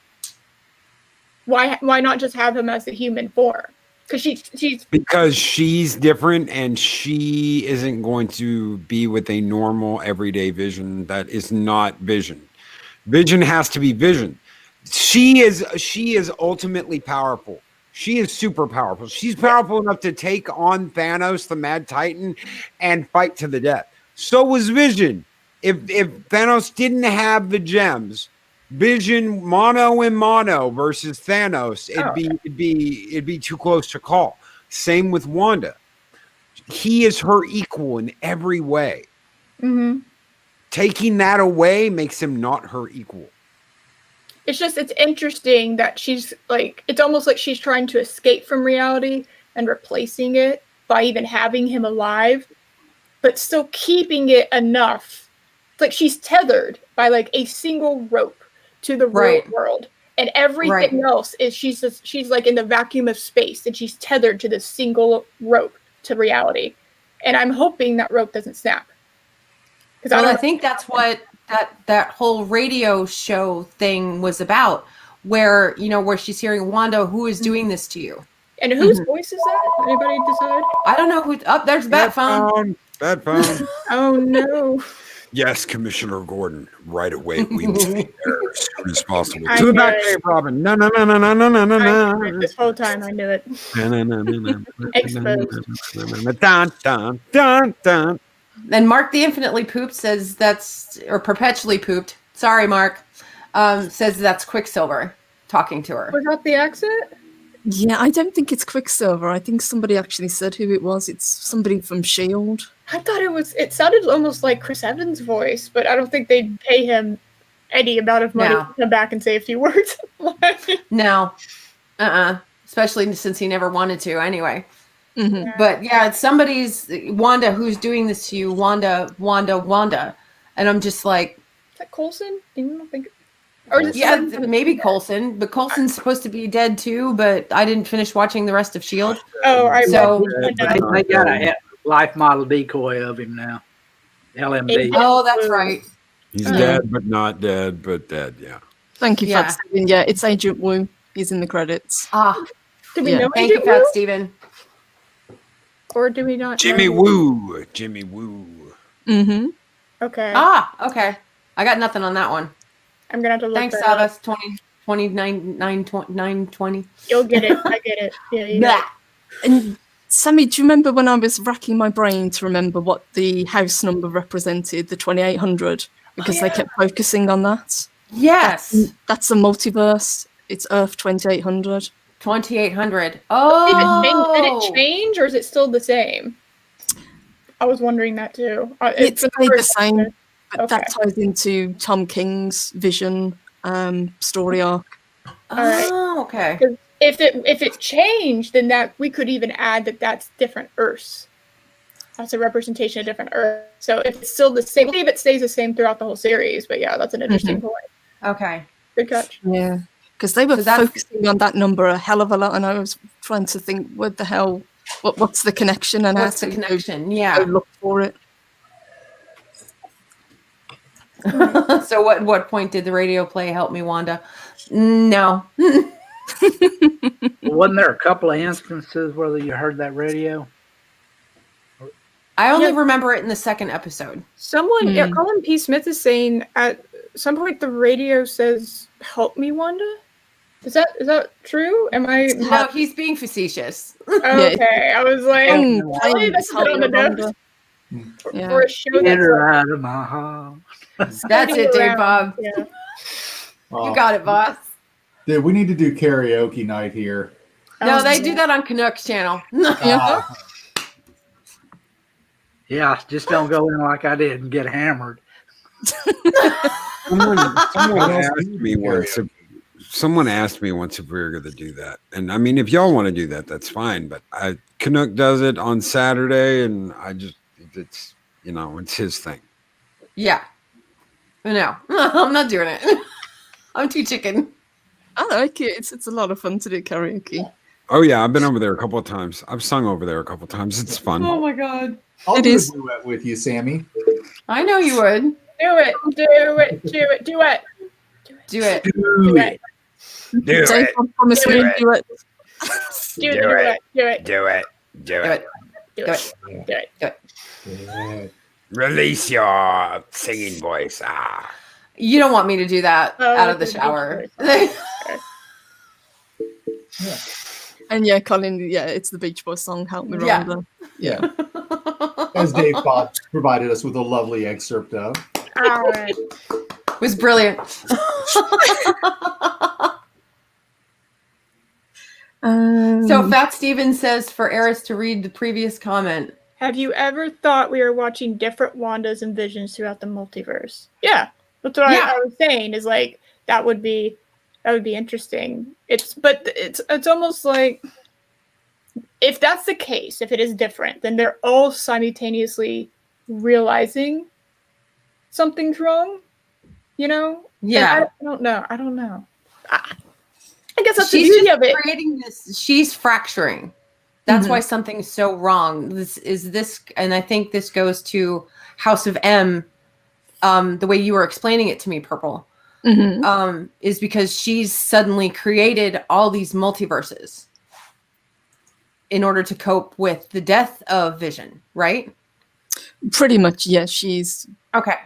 Why not just have him as the human form? Because she's Because she's different and she isn't going to be with a normal everyday Vision that is not Vision. Vision has to be Vision. She is ultimately powerful. She is super powerful. She's powerful enough to take on Thanos, the Mad Titan, and fight to the death. So was Vision. If Thanos didn't have the gems, Vision mono and mono versus Thanos, it'd be too close to call. Same with Wanda. He is her equal in every way. mm-hmm. Taking that away makes him not her equal. It's interesting that she's like, it's almost like she's trying to escape from reality and replacing it by even having him alive, but still keeping it enough. It's like she's tethered by like a single rope to the real Right. world, and everything else is she's like in the vacuum of space, and she's tethered to this single rope to reality. And I'm hoping that rope doesn't snap. Because Well, I think that's what that whole radio show thing was about, where she's hearing Wanda, who is doing this to you? And whose voice is that? Anybody decide? I don't know who. Oh, there's Bat Phone. Bat phone. Oh no! Yes, Commissioner Gordon. Right away. We must be there as soon as possible. I To the knew back it. cave, Robin. No, no, no, no, no, no, no, no, I knew it no. this whole time. I knew it. Exposed. Dun, dun, dun, dun. And Mark the Infinitely Pooped says or perpetually pooped. Sorry, Mark. Says that's Quicksilver talking to her. Was that the accent? yeah, I don't think it's Quicksilver. I think somebody actually said who it was. It's somebody from Shield. I thought it sounded almost like Chris Evans' voice, but I don't think they'd pay him any amount of money No. to come back and say a few words. No. Especially since he never wanted to anyway. hmm But yeah, it's somebody's Wanda who's doing this to you. Wanda. And I'm just like, Is that Coulson? You don't think? Or is it yeah, someone- maybe Coulson. But Coulson's supposed to be dead too, but I didn't finish watching the rest of S.H.I.E.L.D. Oh, I So- they got a life model decoy of him now. LMD. Oh, that's right. He's dead, but not dead, but dead. Yeah. Thank you, Yeah. Fat Steven. Yeah, it's Agent Wu. He's in the credits. Ah, Do we Yeah. know thank you, Agent Fat Wu? Steven. Or do we not? Jimmy know? Woo. Jimmy Woo. Mm-hmm. Okay. Okay. I got nothing on that one. I'm gonna have to look. Thanks, that up. Savas. 920. You'll get it. I get it. Yeah. You got it. And Sammy, do you remember when I was racking my brain to remember what the house number represented, the 2800? Because they kept focusing on that. Yes. That's a multiverse. It's Earth 2800. 2800. Did Oh. it change, or is it still the same? I was wondering that too. It's for stayed the first same, episode. but that Okay. ties into Tom King's Vision story arc. Alright. Oh, okay. If it changed, then that we could even add that's different Earths. That's a representation of different Earths. So if it's still the same, maybe it stays the same throughout the whole series. But yeah, that's an interesting point. Okay. Good catch. Yeah, because they were So that's- focusing on that number a hell of a lot, and I was trying to think, what the hell, what's the connection, and What's how the to connection? go Yeah. look for it. So what point did the radio play help me, Wanda? No. Wasn't there a couple of instances where you heard that radio? I only Yeah. remember it in the second episode. Someone, yeah, Hmm. Colin P. Smith is saying at some point the radio says, "Help me, Wanda." Is that true? Am I No, he's being facetious. okay? I was like, Song really? playing That's is a bit on the Help Me, nose Wanda. Yeah. for a show Get that's her out of my heart. That's skirting it, Dave around. Bob. Yeah. You got it, boss. Dude, we need to do karaoke night here. No, they do that on Canucks channel. Yeah. Yeah, just don't go in like I did and get hammered. Someone What else asked do you me do once. karaoke? Someone asked me once if we were going to do that, and I mean, if y'all want to do that, that's fine. But Canuck does it on Saturday, and it's it's his thing. Yeah. No, I'm not doing it. I'm too chicken. I like it. It's a lot of fun to do karaoke. Oh yeah, I've been over there a couple of times. I've sung over there a couple of times. It's fun. Oh my god. I'll It do is. a duet with you, Sammy. I know you would. Do it, do it, do it, do it, Do it. do it, Do Dave, I promise me it. do it. do it, do it, Do it. Do Do it. do Do it, it. do it. Do it. Yeah. Release your singing voice. You don't want me to do that Oh, out of the that's a shower. Yeah. And yeah, Colin, yeah, it's the Beach Boys song, Help Me, Yeah. Rhonda. Yeah. As Dave Bob provided us with a lovely excerpt of. All right. It was brilliant. So Fat Steven says for Eris to read the previous comment. Have you ever thought we were watching different Wandas and Visions throughout the multiverse? Yeah, that's what Yeah. I was saying. Is like that would be interesting. It's almost like if that's the case, if it is different, then they're all simultaneously realizing something's wrong. You know? Yeah. And I don't know. I guess that's She's the beauty just of it. creating this. She's fracturing. That's Mhm. why something's so wrong. This, and I think this goes to House of M. The way you were explaining it to me, Purple, Mhm. is because she's suddenly created all these multiverses in order to cope with the death of Vision, right? Pretty much, yeah. She's Okay.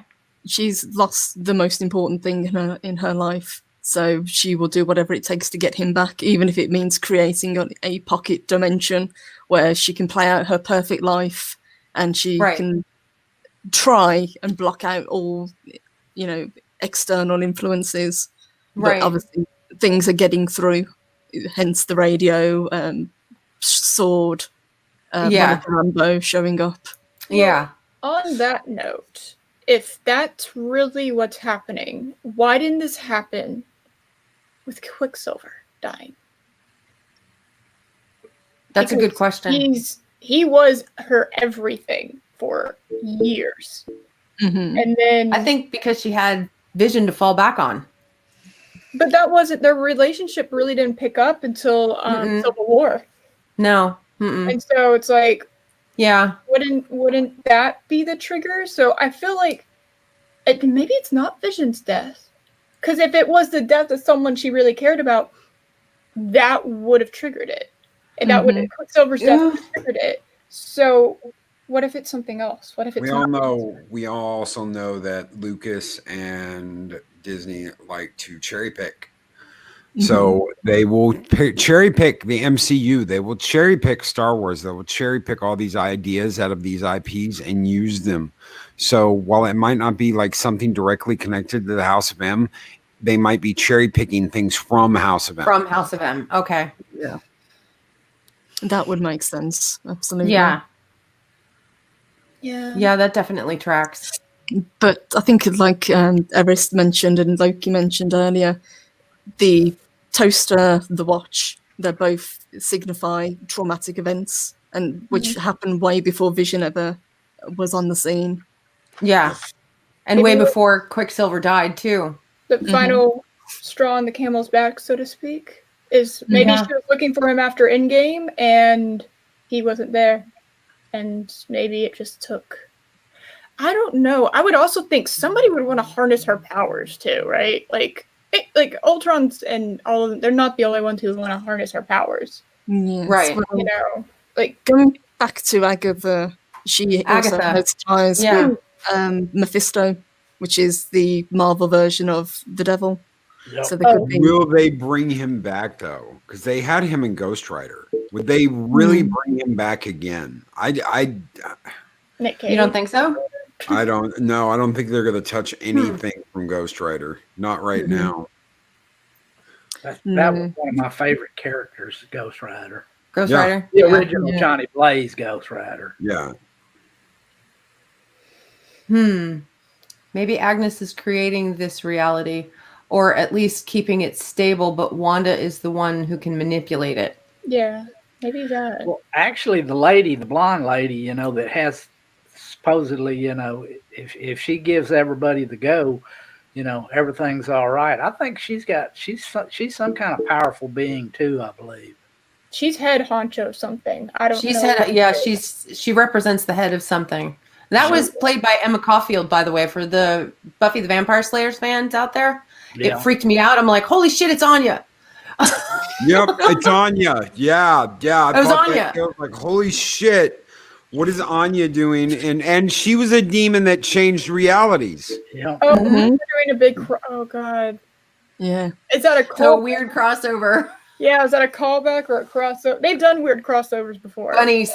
lost the most important thing in her life, so she will do whatever it takes to get him back, even if it means creating a pocket dimension where she can play out her perfect life and she Right. can try and block out all external influences. Right. But obviously things are getting through, hence the radio, sword, Yeah. Monica Rambeau showing up. Yeah. On that note, if that's really what's happening, why didn't this happen with Quicksilver dying? That's a good Because question. He was her everything for years. Mhm. And then I think because she had Vision to fall back on. but that wasn't their relationship really didn't pick up until Mm-mm. Civil War. No. Mm-mm. And so it's like Yeah. wouldn't that be the trigger? So I feel like maybe it's not Vision's death. Because if it was the death of someone she really cared about, that would have triggered it. And that would Mhm. Quicksilver's death would Yeah. have triggered it. So what if it's something else? What if it's We all not? know. We all also know that Lucas and Disney like to cherry pick. So they will cherry pick the MCU. They will cherry pick Star Wars. They will cherry pick all these ideas out of these IPs and use them. So while it might not be like something directly connected to the House of M, they might be cherry picking things from House of M. From House of M. Okay. Yeah. That would make sense. Absolutely. Yeah. Yeah. Yeah, that definitely tracks. But I think, like Eris mentioned and Loki mentioned earlier, the toaster, the watch, they both signify traumatic events, and which happened way before Vision ever was on the scene. Yeah. And way before Quicksilver died, too. The final straw on the camel's back, so to speak, is maybe Yeah. she was looking for him after Endgame and he wasn't there. And maybe it just took. I don't know. I would also think somebody would want to harness her powers too, right? Like Ultron's and all of them, they're not the only ones who want to harness her powers. Yes. Right. Well, You know, like going back to Agatha She also Agatha. has ties Yeah. with Mephisto, which is the Marvel version of the devil. Yep. So there could be. Will they bring him back though? Because they had him in Ghost Rider. Would they really bring him back again? Nick Cage. You don't think so? I don't know. I don't think they're going to touch anything from Ghost Rider. Not right now. That was one of my favorite characters, Ghost Rider. Ghost Yeah. Rider? The Yeah. original Johnny Blaze Ghost Rider. Yeah. Maybe Agnes is creating this reality, or at least keeping it stable, but Wanda is the one who can manipulate it. Yeah, maybe that. Well, actually, the blonde lady, that has supposedly, if she gives everybody the go, everything's all right. I think she's some kind of powerful being too, I believe. She's head honcho something. I don't know. She's head, yeah, she represents the head of something. That was played by Emma Caulfield, by the way, for the Buffy the Vampire Slayers fans out there. Yeah. It freaked me out. I'm like, holy shit, it's Anya. Yep, it's Anya. Yeah. It was Anya. I was like, holy shit. What is Anya doing? And she was a demon that changed realities. Yeah. Oh, they're doing a big. Oh god. Yeah. Is that a So call? weird crossover. Yeah, is that a callback or a crossover? They've done weird crossovers before. Bunnies.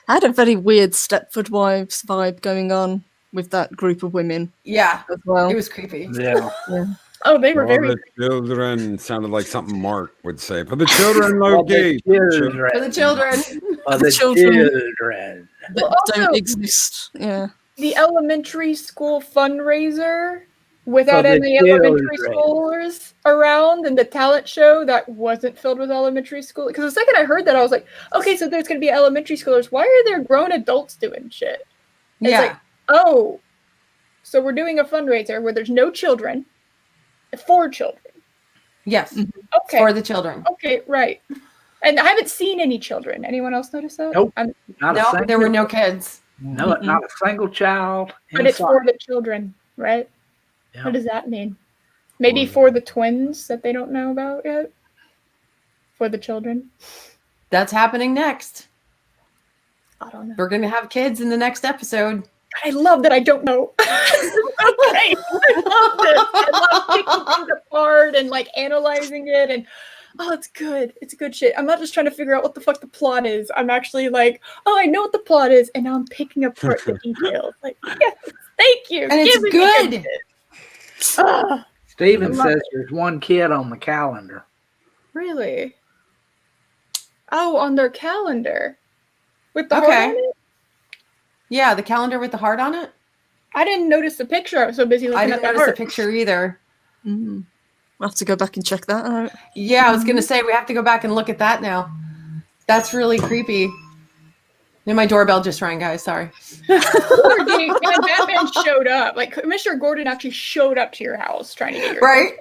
I had a very weird Stepford Wives vibe going on with that group of women Yeah, as well. it was creepy. Yeah. Oh, they were For very. the children sounded like something Mark would say. For the children, For Loki. For the children. For the children. children. that Also- don't exist. Yeah. The elementary school fundraiser without For the any elementary children. schoolers around, and the talent show that wasn't filled with elementary school. Because the second I heard that, I was like, okay, so there's going to be elementary schoolers. Why are there grown adults doing shit? It's Yeah. like, oh, so we're doing a fundraiser where there's no children, for children. Yes. Okay. For the children. Okay, right. And I haven't seen any children. Anyone else notice that? Nope. No, there were no kids. Not a single child. But it's inside. for the children, right? Yeah. What does that mean? Maybe for the twins that they don't know about yet? For the children? That's happening next. I don't know. We're going to have kids in the next episode. I love that I don't know. Okay. I love this. I love picking things apart and like analyzing it, and it's good. It's good shit. I'm not just trying to figure out what the fuck the plot is. I'm actually like, I know what the plot is, and now I'm picking apart the details. Like, yes, thank you. And it's Give me good. the shit. Ah, Steven I love says there's one kid on the calendar. really? Oh, on their calendar. With the Okay. heart on it? Yeah, the calendar with the heart on it. I didn't notice the picture. I was so busy looking I at didn't the notice the heart. picture either. I'll have to go back and check that out. Yeah, I was going to say we have to go back and look at that now. That's really creepy. And my doorbell just rang, guys. Sorry. And Batman showed up. Like Commissioner Gordon actually showed up to your house trying to get your Right?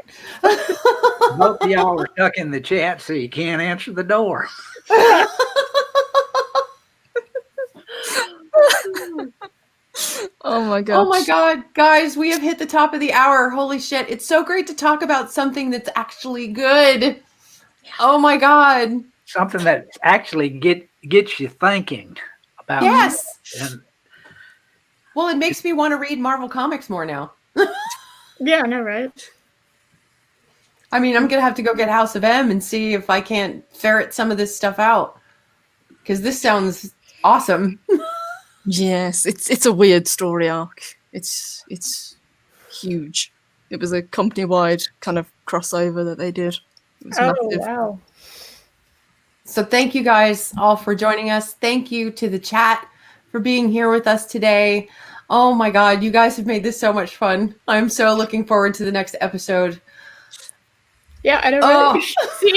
Both of y'all are stuck in the chat, so you can't answer the door. Oh my god. Oh my God, guys, we have hit the top of the hour. Holy shit. It's so great to talk about something that's actually good. Oh my God. Something that actually gets you thinking about. Yes. And Well, it makes me want to read Marvel Comics more now. Yeah, I know, right? I mean, I'm going to have to go get House of M and see if I can't ferret some of this stuff out. Because this sounds awesome. Yes, it's a weird story arc. It's huge. It was a company-wide kind of crossover that they did. It was massive. Wow. So thank you guys all for joining us. Thank you to the chat for being here with us today. Oh my God, you guys have made this so much fun. I'm so looking forward to the next episode. Yeah, I know. Oh. Right? See,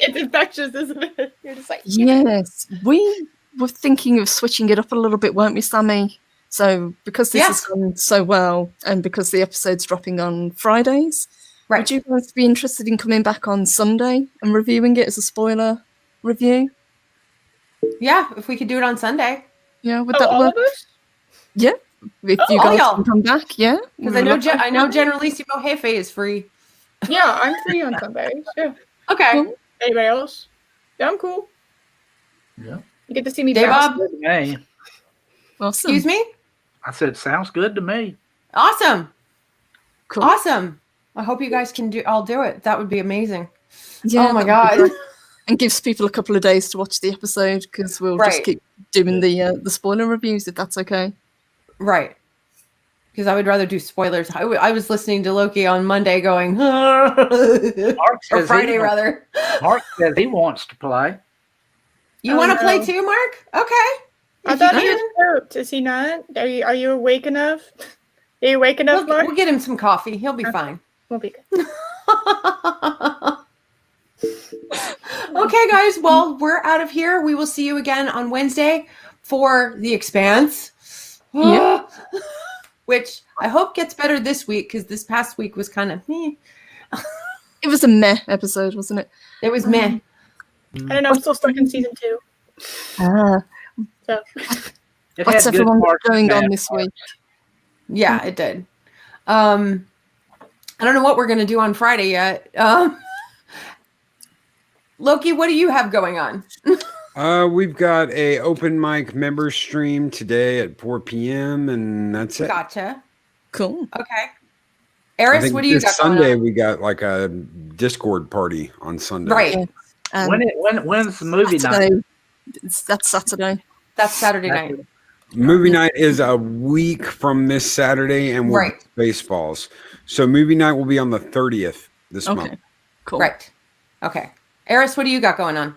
it's infectious, isn't it? You're just like, Yes, we were thinking of switching it up a little bit, weren't we, Sammy? So because this has Yes. gone so well, and because the episode's dropping on Fridays, Right. would you guys be interested in coming back on Sunday and reviewing it as a spoiler review? Yeah, if we could do it on Sunday. Yeah, would oh, that all work? of us? Yeah, if Oh, you all guys y'all. can come back, yeah. Because I know Generalissimo Jefe is free. Yeah, I'm free on Sundays. Yeah. Okay. Cool. Anybody else? Yeah, I'm cool. Yeah. You get to see me Day bounce. Bob? hey, Awesome. Excuse me? I said, sounds good to me. Awesome. Cool. Awesome. I hope you guys can all do it. That would be amazing. Yeah, oh my that would be God. great. And gives people a couple of days to watch the episode because we'll Right. just keep doing the spoiler reviews if that's okay. Right. Because I would rather do spoilers. I was listening to Loki on Monday going, or Friday rather. Mark says he wants to play. You Oh, want to play no. too, Mark? Okay. I If thought you he can. was stoked. Is he not? Are you awake enough? Are you awake enough, Mark? We'll get him some coffee. He'll be fine. We'll be good. Okay, guys. Well, we're out of here. We will see you again on Wednesday for The Expanse. Yeah. Which I hope gets better this week because this past week was kind of meh. It was a meh episode, wasn't it? It was meh. I don't know. I'm still stuck in season 2. Ah, So It what's had good everyone parts and going on bad this parts. week? Yeah, it did. I don't know what we're going to do on Friday yet. Loki, what do you have going on? We've got a open mic member stream today at 4 p.m. and that's it. Gotcha. Cool. Okay. I Eris, think what do you this got Sunday going on? we got like a Discord party on Sunday. Right. Yeah. And When's the movie night? Saturday, that's Saturday. That's Saturday night. Movie night is a week from this Saturday, and we're Right. Baseballs. So movie night will be on the 30th this Okay. month. Cool. Right. Okay. Eris, what do you got going on?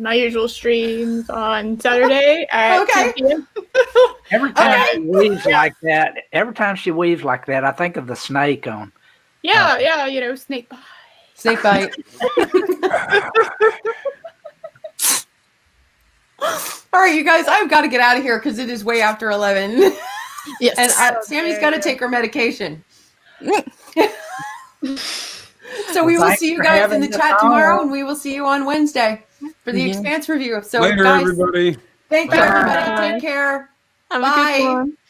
my usual streams on Saturday at Okay. 10 p.m. Every time Okay. she weaves like that, I think of the snake on. Yeah, snake bite. Snake bite. All right, you guys, I've got to get out of here because it is way after 11. Yes. And Sammy's got to take her medication. So we will Thanks see you for guys in having the us chat on. tomorrow, and we will see you on Wednesday for the Yeah. Expanse review. So, Later, guys, everybody. thank you, Bye. everybody. Take care. Have Bye. a good one.